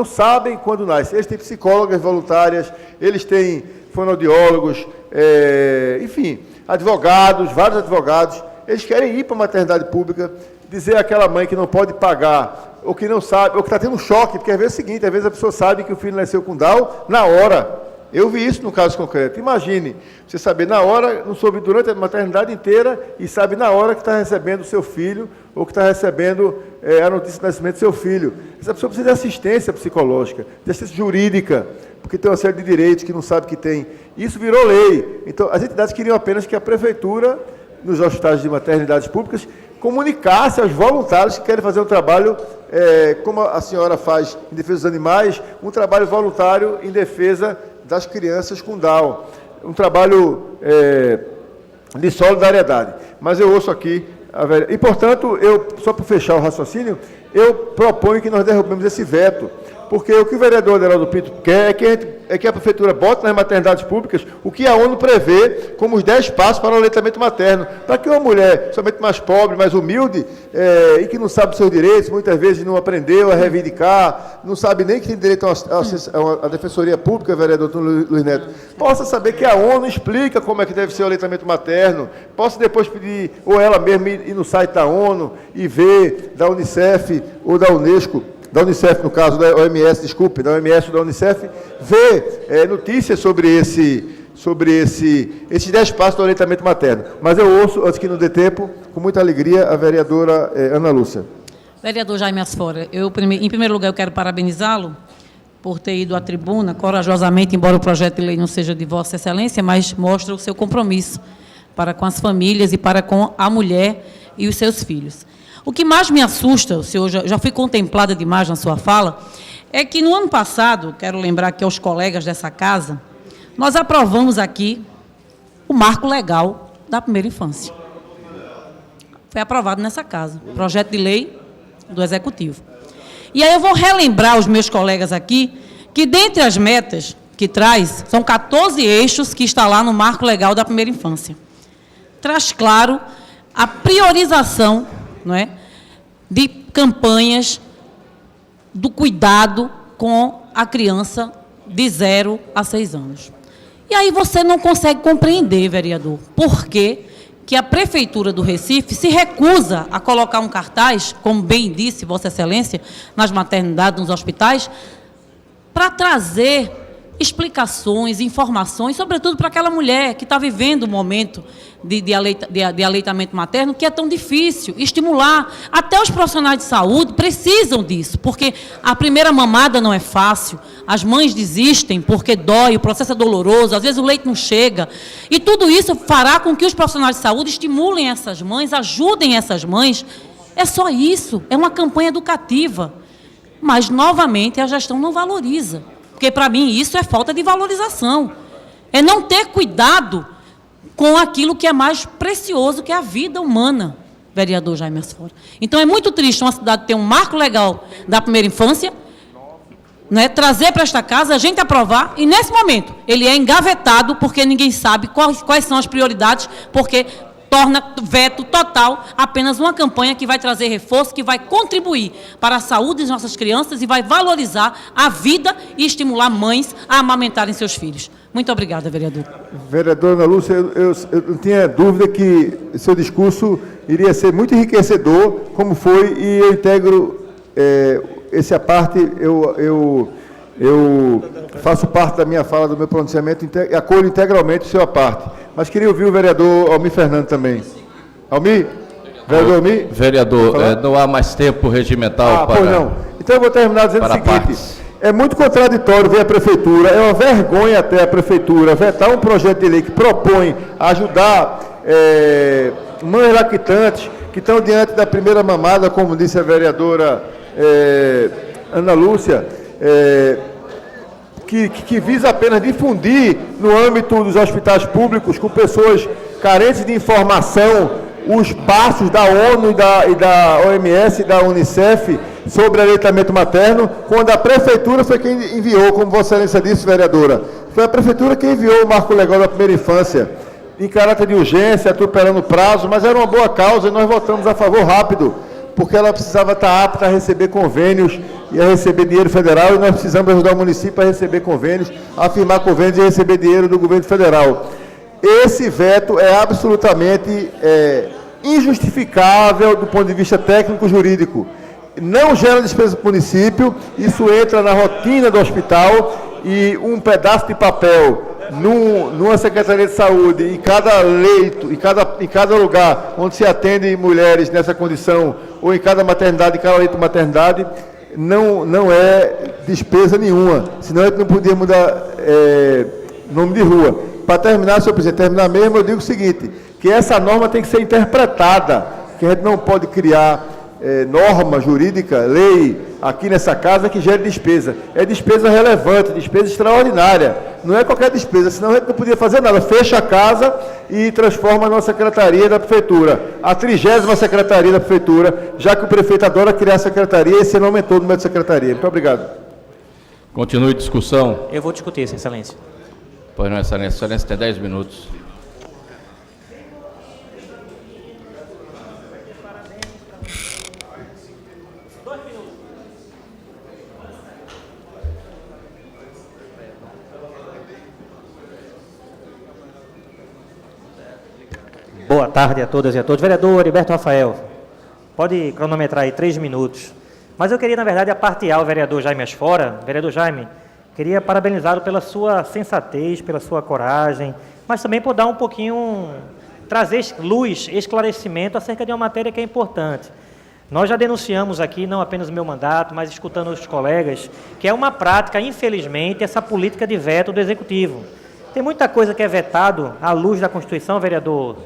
sabem quando nasce. Eles têm psicólogas voluntárias, eles têm fonoaudiólogos, enfim, advogados, vários advogados, eles querem ir para a maternidade pública, dizer àquela mãe que não pode pagar, ou que não sabe, ou que está tendo um choque, porque às vezes é o seguinte, às vezes a pessoa sabe que o filho nasceu com Down na hora. Eu vi isso no caso concreto. Imagine, você saber na hora, não soube durante a maternidade inteira, e sabe na hora que está recebendo o seu filho, ou que está recebendo a notícia do nascimento do seu filho. Essa pessoa precisa de assistência psicológica, de assistência jurídica, porque tem uma série de direitos que não sabe que tem. Isso virou lei. Então, as entidades queriam apenas que a prefeitura, nos hospitais de maternidades públicas, comunicasse aos voluntários que querem fazer um trabalho, como a senhora faz em defesa dos animais, um trabalho voluntário em defesa das crianças com Down, um trabalho de solidariedade. Mas eu ouço aqui, e portanto, só para fechar o raciocínio, eu proponho que nós derrubemos esse veto, porque o que o vereador Aderaldo Pinto quer é que a prefeitura bote nas maternidades públicas o que a ONU prevê como os 10 passos para o aleitamento materno, para que uma mulher, somente mais pobre, mais humilde, e que não sabe os seus direitos, muitas vezes não aprendeu a reivindicar, não sabe nem que tem direito à defensoria pública, vereador Luiz Neto, possa saber que a ONU explica como é que deve ser o aleitamento materno, possa depois pedir, ou ela mesma ir no site da ONU e ver, da Unicef ou da Unesco, da Unicef, no caso, da OMS, desculpe, da OMS ou da Unicef, ver notícias sobre esses 10 passos do aleitamento materno. Mas eu ouço, antes que não dê tempo, com muita alegria, a vereadora Ana Lúcia. Vereador Jaime Asfora, em primeiro lugar, eu quero parabenizá-lo por ter ido à tribuna corajosamente, embora o projeto de lei não seja de Vossa Excelência, mas mostra o seu compromisso para com as famílias e para com a mulher e os seus filhos. O que mais me assusta, o senhor já fui contemplada demais na sua fala, é que no ano passado, quero lembrar aqui aos colegas dessa casa, nós aprovamos aqui o marco legal da primeira infância. Foi aprovado nessa casa, projeto de lei do Executivo. E aí eu vou relembrar aos meus colegas aqui que, dentre as metas que traz, são 14 eixos que está lá no marco legal da primeira infância. Traz, claro, a priorização, não é, de campanhas do cuidado com a criança de 0 a 6 anos. E aí você não consegue compreender, vereador, por que a Prefeitura do Recife se recusa a colocar um cartaz, como bem disse Vossa Excelência, nas maternidades, nos hospitais, para trazer explicações, informações, sobretudo para aquela mulher que está vivendo um momento de aleitamento materno, que é tão difícil, estimular. Até os profissionais de saúde precisam disso, porque a primeira mamada não é fácil, as mães desistem porque dói, o processo é doloroso, às vezes o leite não chega, e tudo isso fará com que os profissionais de saúde estimulem essas mães, ajudem essas mães. É só isso, é uma campanha educativa, mas, novamente, a gestão não valoriza. Porque, para mim, isso é falta de valorização. É não ter cuidado com aquilo que é mais precioso, que é a vida humana, vereador Jaime Asfora. Então, é muito triste uma cidade ter um marco legal da primeira infância, né, trazer para esta casa, a gente aprovar, e, nesse momento, ele é engavetado, porque ninguém sabe quais são as prioridades, porque torna veto total apenas uma campanha que vai trazer reforço, que vai contribuir para a saúde das nossas crianças e vai valorizar a vida e estimular mães a amamentarem seus filhos. Muito obrigada, vereador. Vereadora Ana Lúcia, eu não tinha dúvida que seu discurso iria ser muito enriquecedor, como foi, e eu integro essa parte, eu faço parte da minha fala, do meu pronunciamento, e acolho integralmente sua parte. Mas queria ouvir o vereador Almir Fernando também. Almir? Vereador Almir? Vereador, não há mais tempo regimental para... Pois não. Então eu vou terminar dizendo o seguinte, partes. É muito contraditório ver a Prefeitura, é uma vergonha até a Prefeitura vetar um projeto de lei que propõe ajudar mães lactantes que estão diante da primeira mamada, como disse a vereadora Ana Lúcia, que visa apenas difundir no âmbito dos hospitais públicos, com pessoas carentes de informação, os passos da ONU e da OMS e da Unicef sobre aleitamento materno, quando a Prefeitura foi quem enviou, como Vossa Excelência disse, vereadora, foi a Prefeitura quem enviou o marco legal da primeira infância, em caráter de urgência, atropelando o prazo, mas era uma boa causa e nós votamos a favor rápido, porque ela precisava estar apta a receber convênios e a receber dinheiro federal, e nós precisamos ajudar o município a receber convênios, a firmar convênios e receber dinheiro do governo federal. Esse veto é absolutamente injustificável do ponto de vista técnico-jurídico. Não gera despesa para o município, isso entra na rotina do hospital, e um pedaço de papel numa Secretaria de Saúde, em cada leito, em cada lugar onde se atende mulheres nessa condição, ou em cada maternidade, em cada leito de maternidade, não é despesa nenhuma, senão a gente não podia mudar nome de rua. Para terminar, senhor presidente, terminar mesmo, eu digo o seguinte, que essa norma tem que ser interpretada, que a gente não pode criar norma jurídica, lei, aqui nessa casa, que gere despesa. É despesa relevante, despesa extraordinária. Não é qualquer despesa, senão a gente não podia fazer nada. Fecha a casa e transforma na secretaria da Prefeitura. A 30ª secretaria da Prefeitura, já que o prefeito adora criar secretaria, esse não aumentou o número de secretaria. Muito obrigado. Continue discussão. Eu vou discutir, Sua Excelência. Pois não, Excelência. Excelência tem 10 minutos. Boa tarde a todas e a todos. Vereador Heriberto Rafael, pode cronometrar aí 3 minutos. Mas eu queria, na verdade, apartear o vereador Jaime Asfora. Vereador Jaime, queria parabenizá-lo pela sua sensatez, pela sua coragem, mas também por dar um pouquinho, trazer luz, esclarecimento acerca de uma matéria que é importante. Nós já denunciamos aqui, não apenas o meu mandato, mas escutando os colegas, que é uma prática, infelizmente, essa política de veto do Executivo. Tem muita coisa que é vetado à luz da Constituição, vereador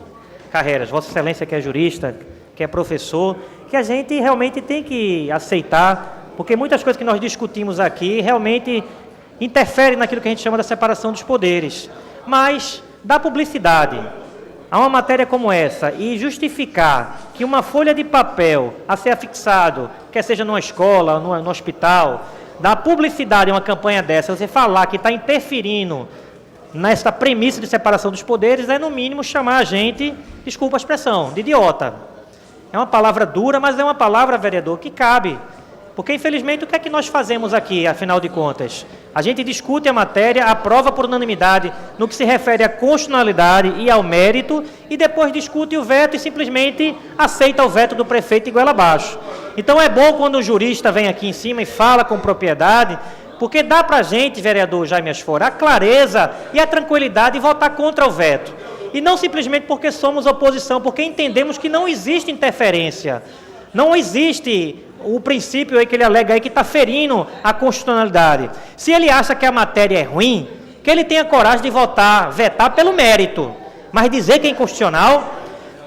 Carreiras, Vossa Excelência que é jurista, que é professor, que a gente realmente tem que aceitar, porque muitas coisas que nós discutimos aqui realmente interferem naquilo que a gente chama da separação dos poderes. Mas, da publicidade a uma matéria como essa e justificar que uma folha de papel a ser afixado, quer seja numa escola, no hospital, da publicidade em uma campanha dessa, você falar que está interferindo nessa premissa de separação dos poderes, é no mínimo chamar a gente, desculpa a expressão, de idiota. É uma palavra dura, mas é uma palavra, vereador, que cabe. Porque, infelizmente, o que é que nós fazemos aqui, afinal de contas? A gente discute a matéria, aprova por unanimidade no que se refere à constitucionalidade e ao mérito, e depois discute o veto e simplesmente aceita o veto do prefeito e goela abaixo. Então, é bom quando o jurista vem aqui em cima e fala com propriedade, porque dá para a gente, vereador Jaime Asfora, a clareza e a tranquilidade de votar contra o veto. E não simplesmente porque somos oposição, porque entendemos que não existe interferência. Não existe o princípio aí que ele alega aí que está ferindo a constitucionalidade. Se ele acha que a matéria é ruim, que ele tenha coragem de vetar pelo mérito, mas dizer que é inconstitucional,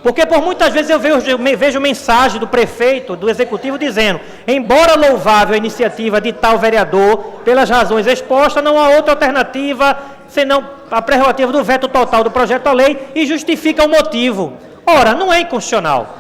porque por muitas vezes eu vejo mensagem do prefeito, do executivo, dizendo: embora louvável a iniciativa de tal vereador, pelas razões expostas, não há outra alternativa senão a prerrogativa do veto total do projeto da lei, e justifica o motivo. Ora, não é inconstitucional.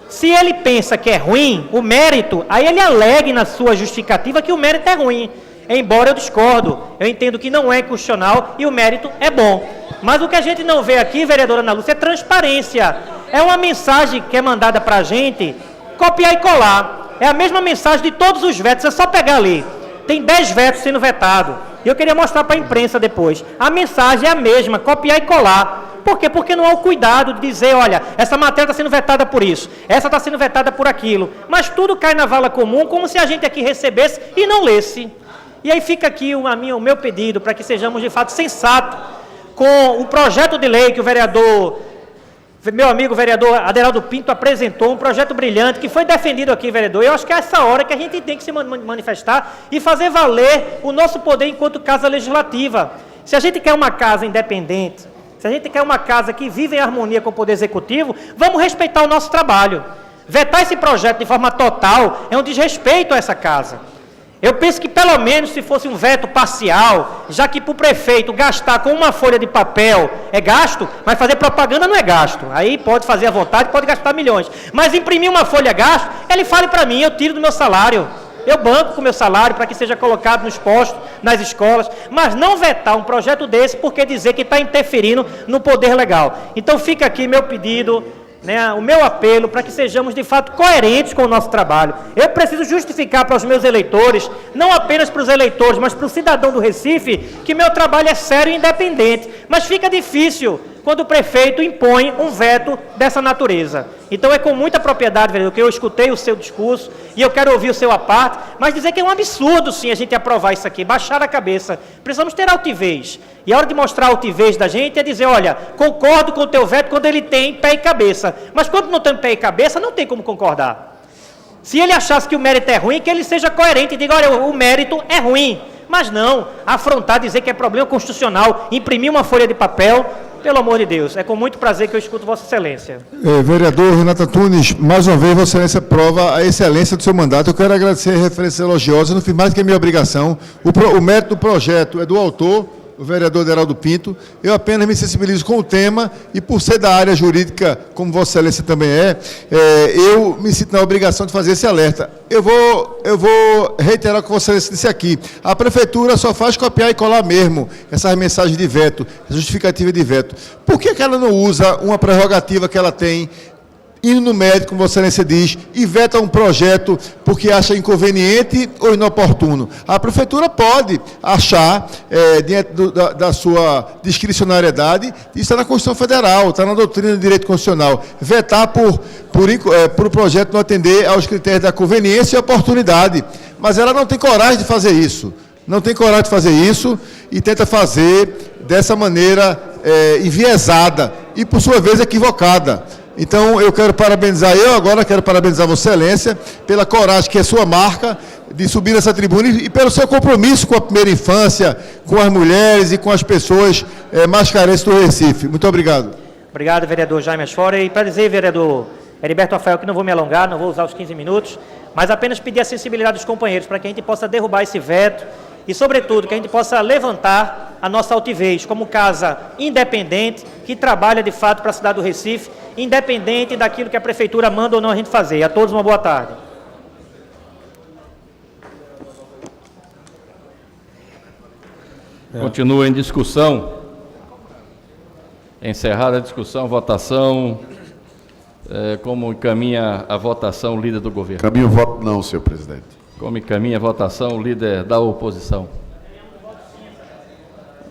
Se ele pensa que é ruim, o mérito, aí ele alegue na sua justificativa que o mérito é ruim. Embora eu discordo, eu entendo que não é constitucional e o mérito é bom. Mas o que a gente não vê aqui, vereadora Ana Lúcia, é transparência. É uma mensagem que é mandada para a gente, copiar e colar. É a mesma mensagem de todos os vetos, é só pegar ali. Tem 10 vetos sendo vetados. E eu queria mostrar para a imprensa depois. A mensagem é a mesma, copiar e colar. Por quê? Porque não há o cuidado de dizer, olha, essa matéria está sendo vetada por isso, essa está sendo vetada por aquilo. Mas tudo cai na vala comum, como se a gente aqui recebesse e não lesse. E aí fica aqui o meu pedido para que sejamos de fato sensatos com o projeto de lei que meu amigo vereador Aderaldo Pinto apresentou, um projeto brilhante que foi defendido aqui, vereador. Eu acho que é essa hora que a gente tem que se manifestar e fazer valer o nosso poder enquanto casa legislativa. Se a gente quer uma casa independente, se a gente quer uma casa que vive em harmonia com o Poder Executivo, vamos respeitar o nosso trabalho. Vetar esse projeto de forma total é um desrespeito a essa casa. Eu penso que pelo menos se fosse um veto parcial, já que para o prefeito gastar com uma folha de papel é gasto, mas fazer propaganda não é gasto. Aí pode fazer à vontade, pode gastar milhões. Mas imprimir uma folha é gasto, ele fale para mim, eu tiro do meu salário. Eu banco com o meu salário para que seja colocado nos postos, nas escolas, mas não vetar um projeto desse porque dizer que está interferindo no poder legal. Então fica aqui meu pedido, o meu apelo para que sejamos de fato coerentes com o nosso trabalho. Eu preciso justificar para os meus eleitores, não apenas para os eleitores, mas para o cidadão do Recife, que meu trabalho é sério e independente. Mas fica difícil quando o prefeito impõe um veto dessa natureza. Então é com muita propriedade, vereador, que eu escutei o seu discurso e eu quero ouvir o seu à parte, mas dizer que é um absurdo, sim, a gente aprovar isso aqui, baixar a cabeça. Precisamos ter altivez. E a hora de mostrar a altivez da gente é dizer, olha, concordo com o teu veto quando ele tem pé e cabeça. Mas quando não tem pé e cabeça, não tem como concordar. Se ele achasse que o mérito é ruim, que ele seja coerente e diga, olha, o mérito é ruim. Mas não, afrontar, dizer que é problema constitucional, imprimir uma folha de papel, pelo amor de Deus, é com muito prazer que eu escuto Vossa Excelência. Vereador Renato Antunes, mais uma vez Vossa Excelência prova a excelência do seu mandato. Eu quero agradecer a referência elogiosa, não fiz mais do que a minha obrigação. O mérito do projeto é do autor, o vereador Aderaldo Pinto. Eu apenas me sensibilizo com o tema e, por ser da área jurídica, como Vossa Excelência também eu me sinto na obrigação de fazer esse alerta. Eu vou reiterar o que Vossa Excelência disse aqui. A Prefeitura só faz copiar e colar mesmo essas mensagens de veto, justificativa de veto. Por que ela não usa uma prerrogativa que ela tem, indo no mérito, como Vossa Excelência diz, e veta um projeto porque acha inconveniente ou inoportuno? A Prefeitura pode achar, diante da sua discricionariedade, isso está na Constituição Federal, está na doutrina de direito constitucional, vetar por o projeto não atender aos critérios da conveniência e oportunidade. Mas ela não tem coragem de fazer isso. Não tem coragem de fazer isso e tenta fazer dessa maneira enviesada e, por sua vez, equivocada. Então, eu quero parabenizar, quero parabenizar Vossa Excelência pela coragem que é sua marca de subir nessa tribuna e pelo seu compromisso com a primeira infância, com as mulheres e com as pessoas mais carentes do Recife. Muito obrigado. Obrigado, vereador Jaime Asfora. E para dizer, vereador Heriberto Rafael, que não vou me alongar, não vou usar os 15 minutos, mas apenas pedir a sensibilidade dos companheiros para que a gente possa derrubar esse veto e, sobretudo, que a gente possa levantar a nossa altivez como casa independente, que trabalha, de fato, para a cidade do Recife, independente daquilo que a Prefeitura manda ou não a gente fazer. A todos uma boa tarde. Continua em discussão. Encerrada a discussão, votação. Como encaminha a votação, líder do governo? Caminho o voto não, senhor presidente. Como encaminha a votação o líder da oposição?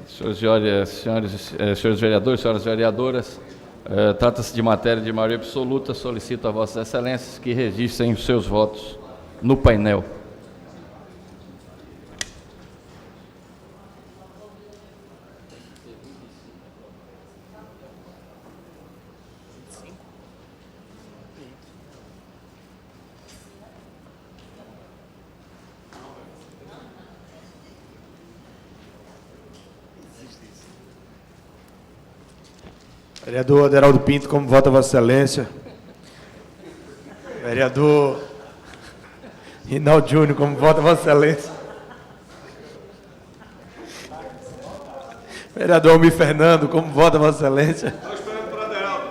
Senhores vereadores, senhoras vereadoras, trata-se de matéria de maioria absoluta, solicito a Vossas Excelências que registrem os seus votos no painel. Vereador Aderaldo Pinto, como vota Vossa Excelência? Vereador Rinaldo Júnior, como vota Vossa Excelência? Vereador Almir Fernando, como vota Vossa Excelência? Estou esperando por Aderaldo.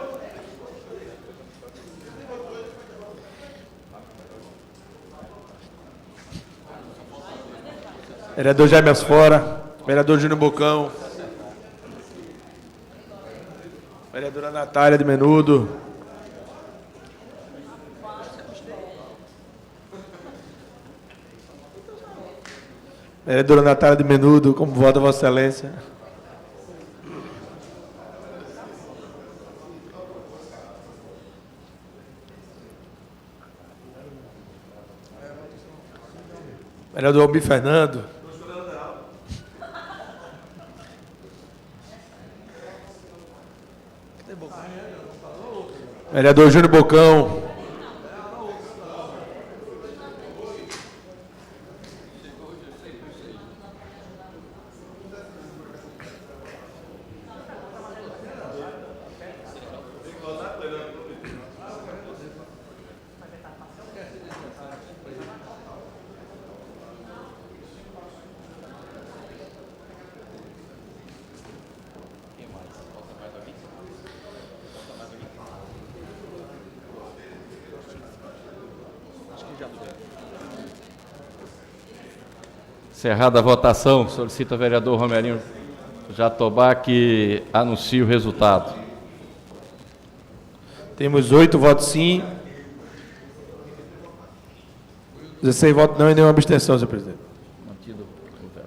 Vereador Jaime Asfora, vereador Júnior Bocão, vereadora Natália de Menudo, vereadora Natália de Menudo, como vota Vossa Excelência? Vereador Almir Fernando. Vereador Júnior Bocão. Encerrada a votação, solicito ao vereador Romerinho Jatobá que anuncie o resultado. Temos 8 votos sim, 16 votos não e nenhuma abstenção, senhor presidente.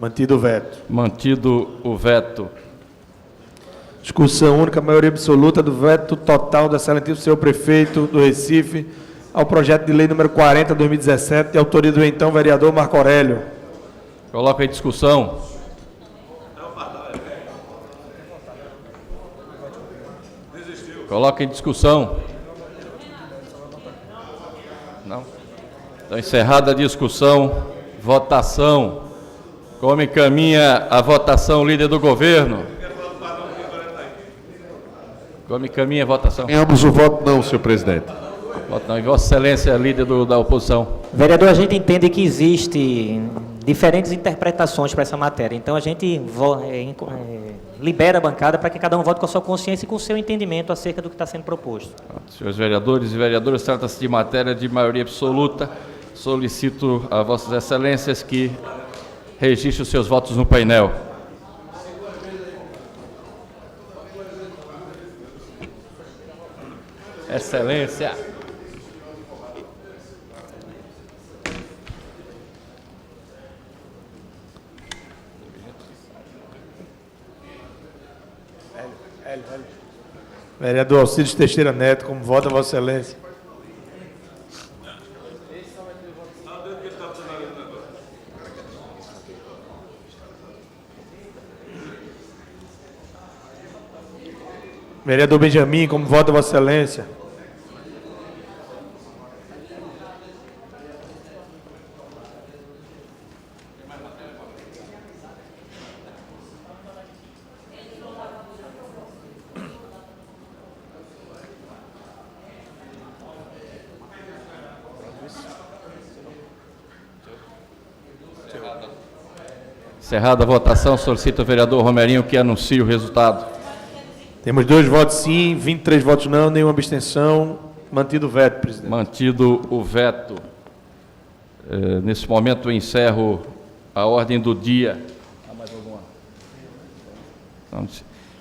Mantido o veto. Mantido o veto. Discussão única, maioria absoluta do veto total do excelentíssimo senhor prefeito do Recife ao projeto de lei número 40/2017, de autoria do então vereador Marco Aurélio. Coloca em discussão. Coloca em discussão. Não. Então, encerrada a discussão, votação. Como encaminha a votação, líder do governo? Como encaminha a votação? Ambos o voto não, senhor presidente. Voto não. E Vossa Excelência, líder da oposição? Vereador, a gente entende que existe diferentes interpretações para essa matéria. Então, a gente libera a bancada para que cada um vote com a sua consciência e com o seu entendimento acerca do que está sendo proposto. Senhores vereadores e vereadoras, trata-se de matéria de maioria absoluta. Solicito a Vossas Excelências que registrem os seus votos no painel. Excelência. Vereador Alcides Teixeira Neto, como vota Vossa Excelência? Vereador Benjamin, como vota Vossa Excelência? Encerrada a votação, solicito ao vereador Romerinho que anuncie o resultado. Temos 2 votos sim, 23 votos não, nenhuma abstenção. Mantido o veto, presidente. Mantido o veto. Nesse momento, eu encerro a ordem do dia. Há mais alguma?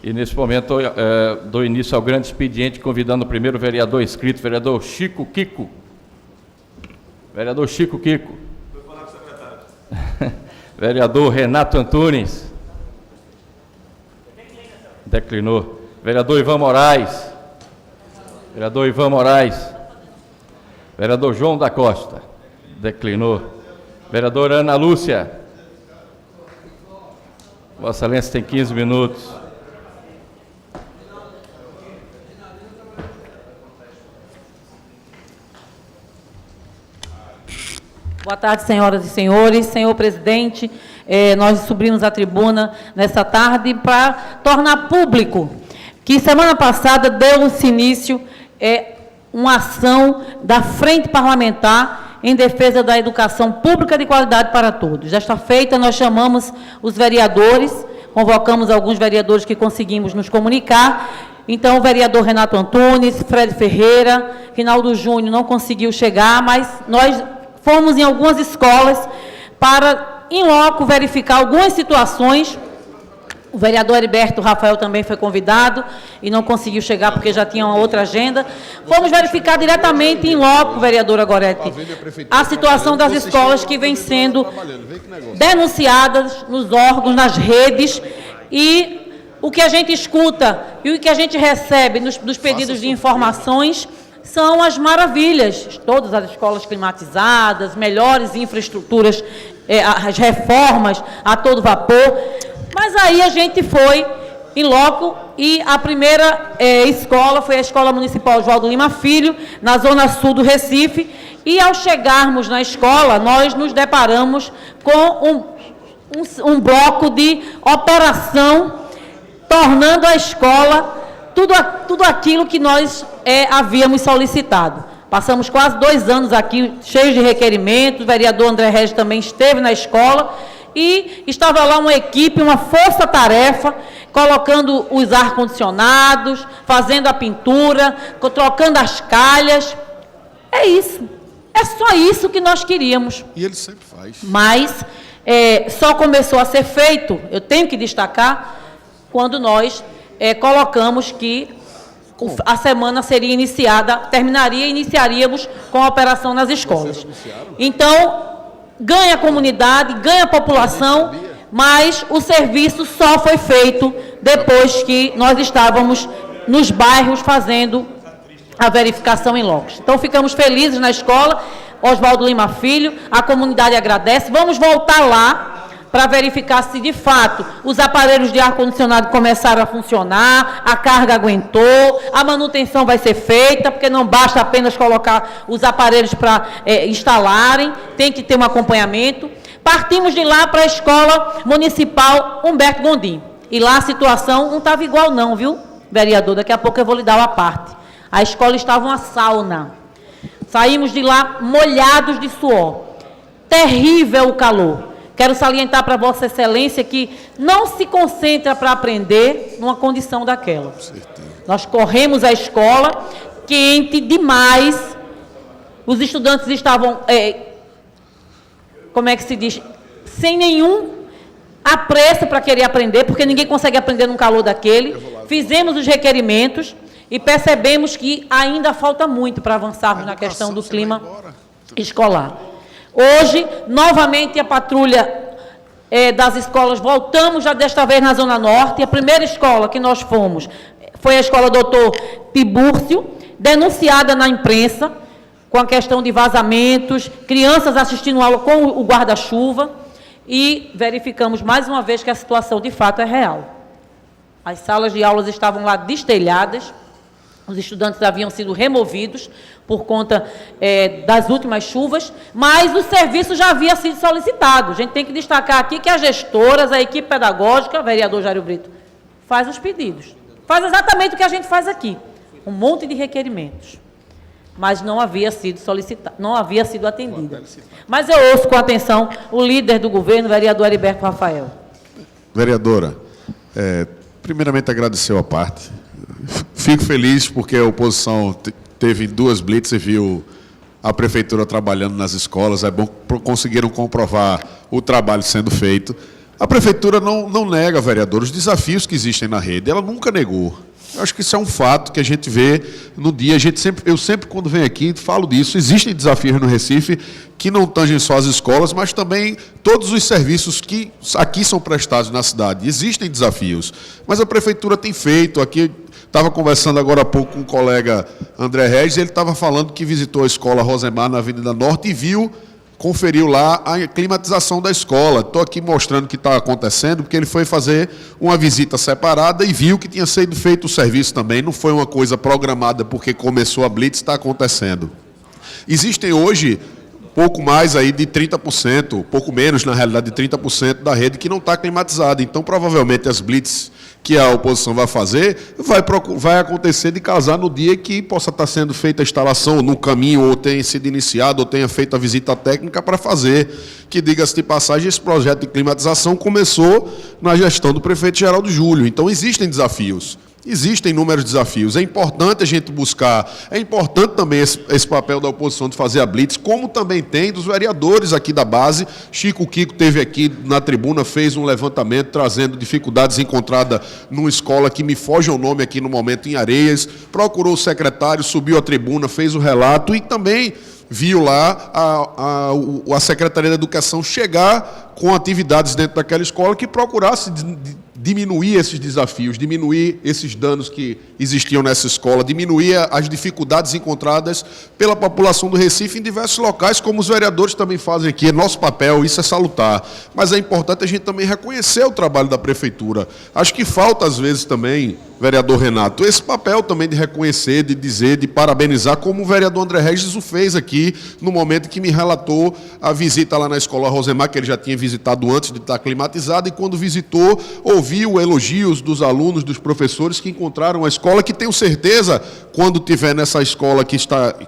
E, nesse momento, dou início ao grande expediente, convidando o primeiro vereador inscrito, vereador Chico Kiko. Vereador Chico Kiko. Vereador Renato Antunes. Declinou. Vereador Ivan Moraes. Vereador Ivan Moraes. Vereador João da Costa. Declinou. Vereadora Ana Lúcia. Vossa Excelência tem 15 minutos. Boa tarde, senhoras e senhores. Senhor presidente, nós subimos à tribuna nesta tarde para tornar público que semana passada deu-se início uma ação da Frente Parlamentar em defesa da educação pública de qualidade para todos. Desta feita, nós chamamos os vereadores, convocamos alguns vereadores que conseguimos nos comunicar. Então, o vereador Renato Antunes, Fred Ferreira, Rinaldo Júnior não conseguiu chegar, mas nós fomos em algumas escolas para, em loco, verificar algumas situações. O vereador Heriberto Rafael também foi convidado e não conseguiu chegar porque já tinha uma outra agenda. Fomos verificar diretamente em loco, vereadora Gorete, a situação das escolas que vem sendo denunciadas nos órgãos, nas redes, e o que a gente escuta e o que a gente recebe nos pedidos de informações são as maravilhas, todas as escolas climatizadas, melhores infraestruturas, as reformas a todo vapor. Mas aí a gente foi em loco e a primeira escola foi a Escola Municipal Oswaldo Lima Filho, na zona sul do Recife, e ao chegarmos na escola, nós nos deparamos com um bloco de operação, tornando a escola tudo aquilo que nós havíamos solicitado. Passamos quase 2 anos aqui, cheios de requerimentos, o vereador André Regis também esteve na escola, e estava lá uma equipe, uma força-tarefa, colocando os ar-condicionados, fazendo a pintura, trocando as calhas. É isso. É só isso que nós queríamos. E ele sempre faz. Mas só começou a ser feito, eu tenho que destacar, quando nós colocamos que a semana seria iniciada, terminaria e iniciaríamos com a operação nas escolas. Então, ganha a comunidade, ganha a população, mas o serviço só foi feito depois que nós estávamos nos bairros fazendo a verificação em loco. Então, ficamos felizes na escola, Oswaldo Lima Filho, a comunidade agradece. Vamos voltar lá para verificar se, de fato, os aparelhos de ar-condicionado começaram a funcionar, a carga aguentou, a manutenção vai ser feita, porque não basta apenas colocar os aparelhos para instalarem, tem que ter um acompanhamento. Partimos de lá para a Escola Municipal Humberto Gondim. E lá a situação não estava igual não, viu, vereador? Daqui a pouco eu vou lhe dar uma parte. A escola estava uma sauna. Saímos de lá molhados de suor. Terrível o calor. Quero salientar para Vossa Excelência que não se concentra para aprender numa condição daquela. Nós corremos a escola, quente demais, os estudantes estavam, como é que se diz, sem nenhum apreço para querer aprender, porque ninguém consegue aprender num calor daquele. Fizemos os requerimentos e percebemos que ainda falta muito para avançarmos na questão do clima escolar. Hoje, novamente, a patrulha das escolas, voltamos já desta vez na Zona Norte. A primeira escola que nós fomos foi a escola Doutor Tibúrcio, denunciada na imprensa, com a questão de vazamentos, crianças assistindo aula com o guarda-chuva, e verificamos mais uma vez que a situação de fato é real. As salas de aulas estavam lá destelhadas, os estudantes haviam sido removidos por conta das últimas chuvas, mas o serviço já havia sido solicitado. A gente tem que destacar aqui que as gestoras, a equipe pedagógica, o vereador Jário Brito, faz os pedidos. Faz exatamente o que a gente faz aqui. Um monte de requerimentos. Mas não havia sido solicitado, não havia sido atendido. Mas eu ouço com atenção o líder do governo, o vereador Heriberto Rafael. Vereadora, primeiramente agradecer a parte. Fico feliz porque a oposição teve 2 blitz e viu a prefeitura trabalhando nas escolas. É bom que conseguiram comprovar o trabalho sendo feito. A prefeitura não nega, vereador, os desafios que existem na rede. Ela nunca negou. Eu acho que isso é um fato que a gente vê no dia. Eu sempre, quando venho aqui, falo disso. Existem desafios no Recife que não tangem só as escolas, mas também todos os serviços que aqui são prestados na cidade. Existem desafios, mas a prefeitura tem feito. Aqui estava conversando agora há pouco com o colega André Regis, ele estava falando que visitou a escola Rosemar na Avenida Norte e conferiu lá a climatização da escola. Estou aqui mostrando o que está acontecendo, porque ele foi fazer uma visita separada e viu que tinha sido feito o serviço também. Não foi uma coisa programada porque começou a blitz, está acontecendo. Existem hoje pouco mais aí de 30%, pouco menos, na realidade, de 30% da rede que não está climatizada. Então, provavelmente, as blitz que a oposição vai fazer, vai acontecer de casar no dia que possa estar sendo feita a instalação, no caminho, ou tenha sido iniciado, ou tenha feito a visita técnica para fazer. Que, diga-se de passagem, esse projeto de climatização começou na gestão do prefeito Geraldo Júlio. Então, existem desafios. Existem inúmeros desafios. É importante a gente buscar, é importante também esse papel da oposição de fazer a blitz, como também tem dos vereadores aqui da base. Chico Kiko teve aqui na tribuna, fez um levantamento trazendo dificuldades encontradas numa escola que me foge o nome aqui no momento, em Areias. Procurou o secretário, subiu à tribuna, fez o relato e também viu lá a Secretaria da Educação chegar com atividades dentro daquela escola que procurasse diminuir esses desafios, diminuir esses danos que existiam nessa escola, diminuir as dificuldades encontradas pela população do Recife em diversos locais, como os vereadores também fazem aqui. É nosso papel, isso é salutar. Mas é importante a gente também reconhecer o trabalho da prefeitura. Acho que falta, às vezes, também, vereador Renato, esse papel também de reconhecer, de dizer, de parabenizar, como o vereador André Regis o fez aqui, no momento que me relatou a visita lá na escola Rosemar, que ele já tinha visitado antes de estar climatizado, e quando visitou, ouviu elogios dos alunos, dos professores que encontraram a escola, que tenho certeza, quando tiver nessa escola que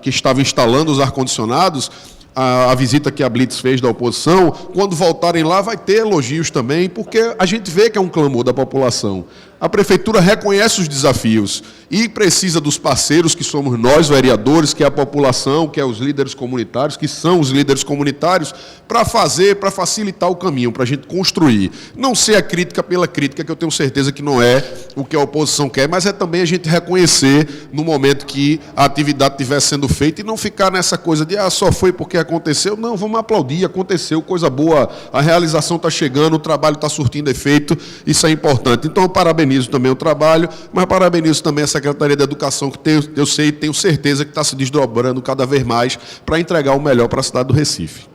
estava instalando os ar-condicionados, a visita que a Blitz fez da oposição, quando voltarem lá vai ter elogios também, porque a gente vê que é um clamor da população. A prefeitura reconhece os desafios e precisa dos parceiros, que somos nós, vereadores, que é a população, que é os líderes comunitários, que são os líderes comunitários, para facilitar o caminho, para a gente construir. Não ser a crítica pela crítica, que eu tenho certeza que não é o que a oposição quer, mas é também a gente reconhecer no momento que a atividade estiver sendo feita e não ficar nessa coisa de só foi porque aconteceu. Não, vamos aplaudir, aconteceu, coisa boa, a realização está chegando, o trabalho está surtindo efeito, isso é importante. Então, eu parabenizo também o trabalho, mas parabenizo também a Secretaria da Educação, que eu sei e tenho certeza que está se desdobrando cada vez mais para entregar o melhor para a cidade do Recife.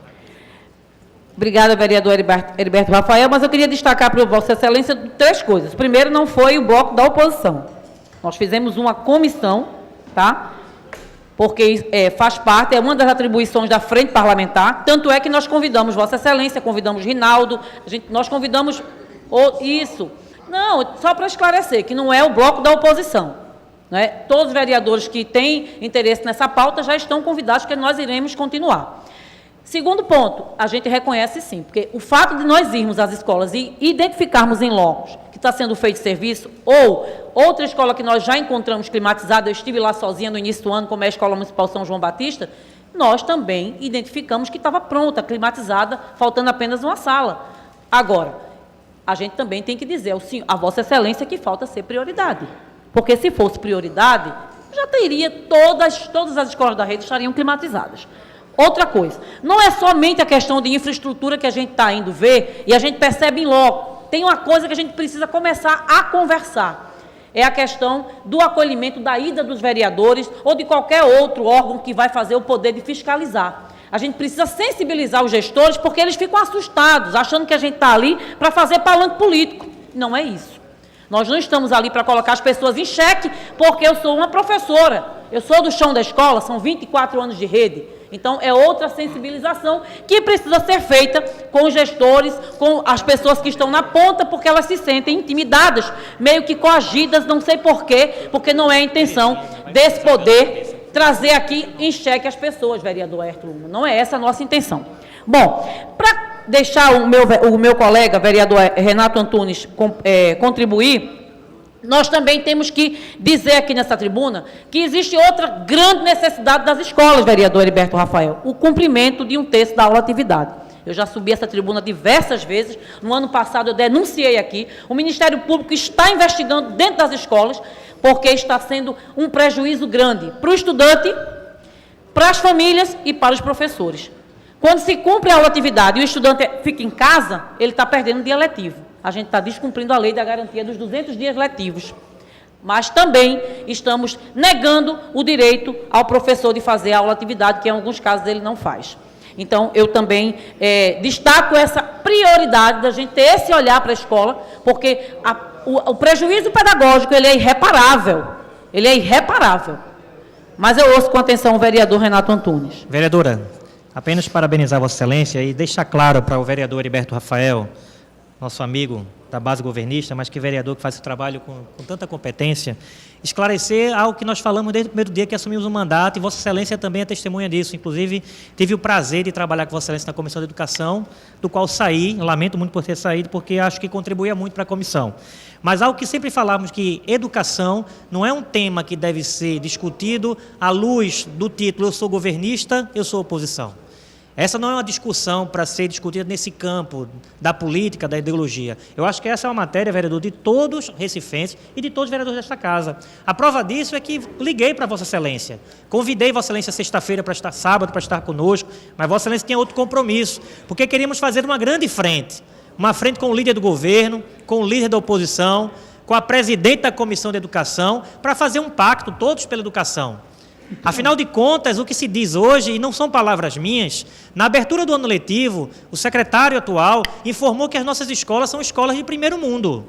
Obrigada, vereador Heriberto Rafael, mas eu queria destacar para Vossa Excelência 3 coisas. Primeiro, não foi o bloco da oposição. Nós fizemos uma comissão, tá? Porque faz parte, é uma das atribuições da frente parlamentar, tanto é que nós convidamos Vossa Excelência, convidamos Rinaldo, nós convidamos isso. Não, só para esclarecer, que não é o bloco da oposição. Né? Todos os vereadores que têm interesse nessa pauta já estão convidados, porque nós iremos continuar. Segundo ponto, a gente reconhece sim, porque o fato de nós irmos às escolas e identificarmos em locos que está sendo feito serviço, ou outra escola que nós já encontramos climatizada, eu estive lá sozinha no início do ano, como é a Escola Municipal São João Batista, nós também identificamos que estava pronta, climatizada, faltando apenas uma sala. Agora, a gente também tem que dizer a Vossa Excelência que falta ser prioridade. Porque se fosse prioridade, já teria todas as escolas da rede estariam climatizadas. Outra coisa, não é somente a questão de infraestrutura que a gente está indo ver e a gente percebe em loco. Tem uma coisa que a gente precisa começar a conversar. É a questão do acolhimento da ida dos vereadores ou de qualquer outro órgão que vai fazer o poder de fiscalizar. A gente precisa sensibilizar os gestores, porque eles ficam assustados, achando que a gente está ali para fazer palanque político. Não é isso. Nós não estamos ali para colocar as pessoas em xeque, porque eu sou uma professora. Eu sou do chão da escola, são 24 anos de rede. Então, é outra sensibilização que precisa ser feita com os gestores, com as pessoas que estão na ponta, porque elas se sentem intimidadas, meio que coagidas, não sei porquê, porque não é a intenção desse poder trazer aqui em xeque as pessoas, vereador Ayrton Luma. Não é essa a nossa intenção. Bom, para deixar o meu colega, vereador Renato Antunes, contribuir, nós também temos que dizer aqui nessa tribuna que existe outra grande necessidade das escolas, vereador Heriberto Rafael, o cumprimento de 1/3 da aula atividade. Eu já subi essa tribuna diversas vezes. No ano passado eu denunciei aqui. O Ministério Público está investigando dentro das escolas porque está sendo um prejuízo grande para o estudante, para as famílias e para os professores. Quando se cumpre a aula atividade e o estudante fica em casa, ele está perdendo um dia letivo. A gente está descumprindo a lei da garantia dos 200 dias letivos. Mas também estamos negando o direito ao professor de fazer a aula atividade, que em alguns casos ele não faz. Então, eu também destaco essa prioridade da gente ter esse olhar para a escola, porque o prejuízo pedagógico ele é irreparável. Ele é irreparável. Mas eu ouço com atenção o vereador Renato Antunes. Vereadora, apenas parabenizar Vossa Excelência e deixar claro para o vereador Heriberto Rafael, nosso amigo da base governista, mas que vereador que faz esse trabalho com tanta competência, esclarecer algo que nós falamos desde o primeiro dia que assumimos o mandato, e Vossa Excelência também é testemunha disso. Inclusive, tive o prazer de trabalhar com Vossa Excelência na Comissão de Educação, do qual saí, lamento muito por ter saído, porque acho que contribuía muito para a comissão. Mas algo que sempre falamos, que educação não é um tema que deve ser discutido à luz do título eu sou governista, eu sou oposição. Essa não é uma discussão para ser discutida nesse campo da política, da ideologia. Eu acho que essa é uma matéria, vereador, de todos os recifenses e de todos os vereadores desta casa. A prova disso é que liguei para Vossa Excelência. Convidei Vossa Excelência sexta-feira para estar sábado, para estar conosco, mas Vossa Excelência tinha outro compromisso, porque queríamos fazer uma grande frente. Uma frente com o líder do governo, com o líder da oposição, com a presidente da Comissão de Educação, para fazer um pacto, todos pela educação. Afinal de contas, o que se diz hoje, e não são palavras minhas, na abertura do ano letivo, o secretário atual informou que as nossas escolas são escolas de primeiro mundo.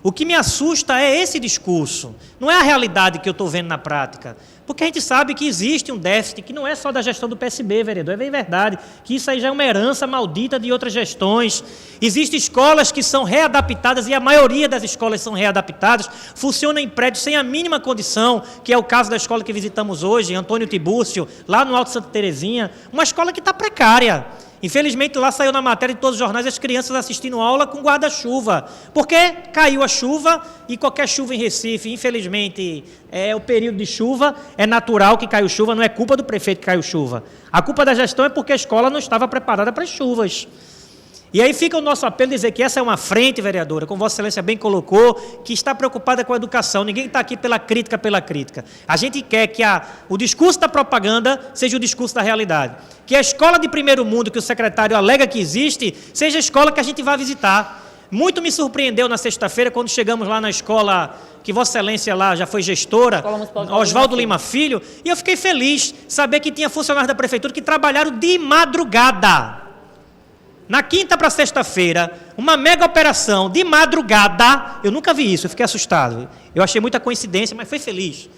O que me assusta é esse discurso, não é a realidade que eu estou vendo na prática. Porque a gente sabe que existe um déficit, que não é só da gestão do PSB, vereador, é bem verdade, que isso aí já é uma herança maldita de outras gestões. Existem escolas que são readaptadas, e a maioria das escolas são readaptadas, funcionam em prédios sem a mínima condição, que é o caso da escola que visitamos hoje, Antônio Tibúrcio, lá no Alto Santa Terezinha, uma escola que está precária. Infelizmente, lá saiu na matéria de todos os jornais as crianças assistindo aula com guarda-chuva, porque caiu a chuva, e qualquer chuva em Recife, infelizmente, é o período de chuva, é natural que caiu chuva, não é culpa do prefeito que caiu chuva. A culpa da gestão é porque a escola não estava preparada para as chuvas. E aí fica o nosso apelo dizer que essa é uma frente, vereadora, como Vossa Excelência bem colocou, que está preocupada com a educação. Ninguém está aqui pela crítica. A gente quer que o discurso da propaganda seja o discurso da realidade. Que a escola de primeiro mundo, que o secretário alega que existe, seja a escola que a gente vai visitar. Muito me surpreendeu na sexta-feira, quando chegamos lá na escola, que Vossa Excelência lá já foi gestora, Oswaldo Lima Filho, e eu fiquei feliz saber que tinha funcionários da prefeitura que trabalharam de madrugada. Na quinta para sexta-feira, uma mega operação de madrugada, eu nunca vi isso, eu fiquei assustado. Eu achei muita coincidência, mas fui feliz.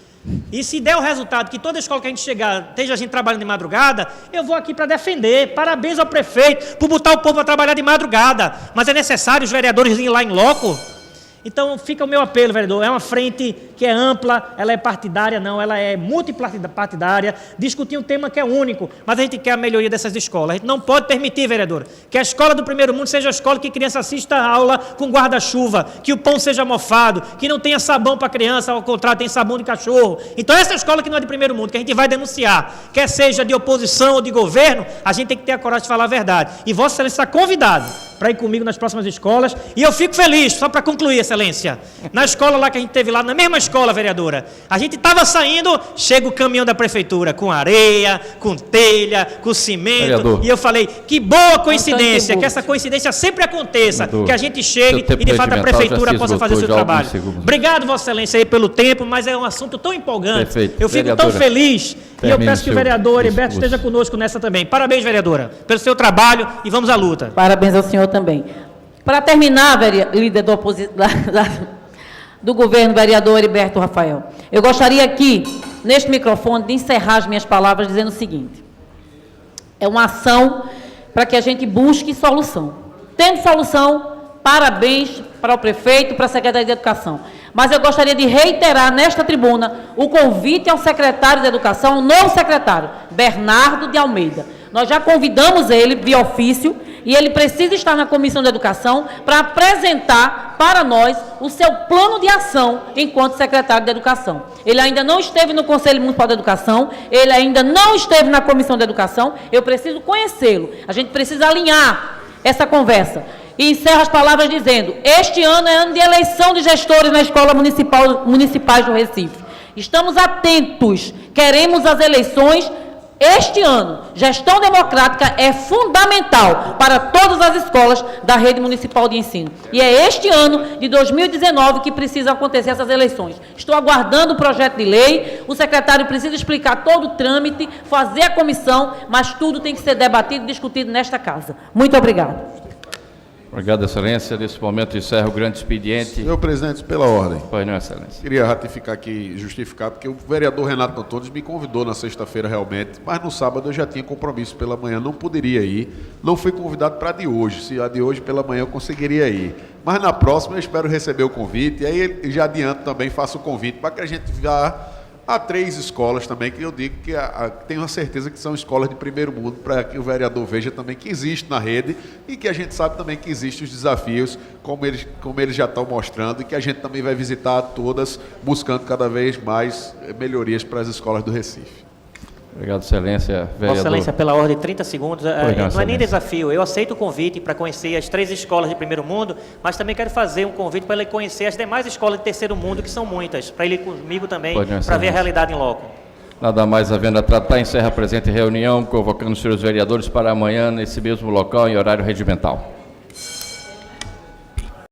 E se der o resultado que toda escola que a gente chegar, esteja a gente trabalhando de madrugada, eu vou aqui para defender. Parabéns ao prefeito por botar o povo a trabalhar de madrugada. Mas é necessário os vereadores irem lá em loco? Então fica o meu apelo, vereador, é uma frente que é ampla, ela é partidária, não, ela é multipartidária, discutir um tema que é único, mas a gente quer a melhoria dessas escolas. A gente não pode permitir, vereador, que a escola do primeiro mundo seja a escola que a criança assista a aula com guarda-chuva, que o pão seja mofado, que não tenha sabão para a criança, ao contrário, tem sabão de cachorro. Então essa escola que não é de primeiro mundo, que a gente vai denunciar, quer seja de oposição ou de governo, a gente tem que ter a coragem de falar a verdade. E Vossa Excelência está convidado para ir comigo nas próximas escolas, e eu fico feliz, só para concluir, Excelência, na escola lá que a gente teve lá, na mesma escola, vereadora, a gente estava saindo, chega o caminhão da prefeitura, com areia, com telha, com cimento, vereador, e eu falei, que boa coincidência, que essa coincidência sempre aconteça, vereador, que a gente chegue e de fato a prefeitura possa fazer o seu trabalho. Obrigado, Vossa Excelência, aí pelo tempo, mas é um assunto tão empolgante, perfeito, eu fico vereadora, tão feliz, e eu peço que o vereador Heriberto esteja conosco nessa também. Parabéns, vereadora, pelo seu trabalho, e vamos à luta. Parabéns ao senhor também. Para terminar, líder do governo, vereador Heriberto Rafael, eu gostaria aqui, neste microfone, de encerrar as minhas palavras dizendo o seguinte: é uma ação para que a gente busque solução. Tendo solução, parabéns para o prefeito, para a Secretaria de Educação. Mas eu gostaria de reiterar nesta tribuna o convite ao secretário de Educação, o novo secretário, Bernardo de Almeida. Nós já convidamos ele via ofício e ele precisa estar na Comissão de Educação para apresentar para nós o seu plano de ação enquanto secretário de Educação. Ele ainda não esteve no Conselho Municipal de Educação, ele ainda não esteve na Comissão de Educação, eu preciso conhecê-lo. A gente precisa alinhar essa conversa. E encerro as palavras dizendo: este ano é ano de eleição de gestores na Escola Municipais do Recife. Estamos atentos, queremos as eleições este ano. Gestão democrática é fundamental para todas as escolas da rede municipal de ensino. E é este ano, de 2019, que precisam acontecer essas eleições. Estou aguardando o projeto de lei, o secretário precisa explicar todo o trâmite, fazer a comissão, mas tudo tem que ser debatido e discutido nesta casa. Muito obrigada. Obrigado, Excelência. Nesse momento, encerro o grande expediente. Senhor presidente, pela ordem. Pois não, Excelência. Queria ratificar aqui, justificar, porque o vereador Renato Antunes me convidou na sexta-feira realmente, mas no sábado eu já tinha compromisso pela manhã, não poderia ir. Não fui convidado para a de hoje. Se a de hoje pela manhã eu conseguiria ir. Mas na próxima eu espero receber o convite, e aí já adianto também, faço o convite para que a gente vá a 3 escolas também, que eu digo que tenho a certeza que são escolas de primeiro mundo, para que o vereador veja também que existe na rede e que a gente sabe também que existem os desafios, como eles já estão mostrando, e que a gente também vai visitar todas, buscando cada vez mais melhorias para as escolas do Recife. Obrigado, Excelência. Vereador. Vossa Excelência, pela ordem, 30 segundos. Obrigado, não é nem Excelência. desafio. Eu aceito o convite para conhecer as 3 escolas de primeiro mundo, mas também quero fazer um convite para ele conhecer as demais escolas de terceiro mundo, que são muitas, para ele ir comigo também, Pode, para ver Excelência. a realidade em loco. Nada mais havendo a tratar, encerra a presente reunião, convocando os senhores vereadores para amanhã, nesse mesmo local, em horário regimental.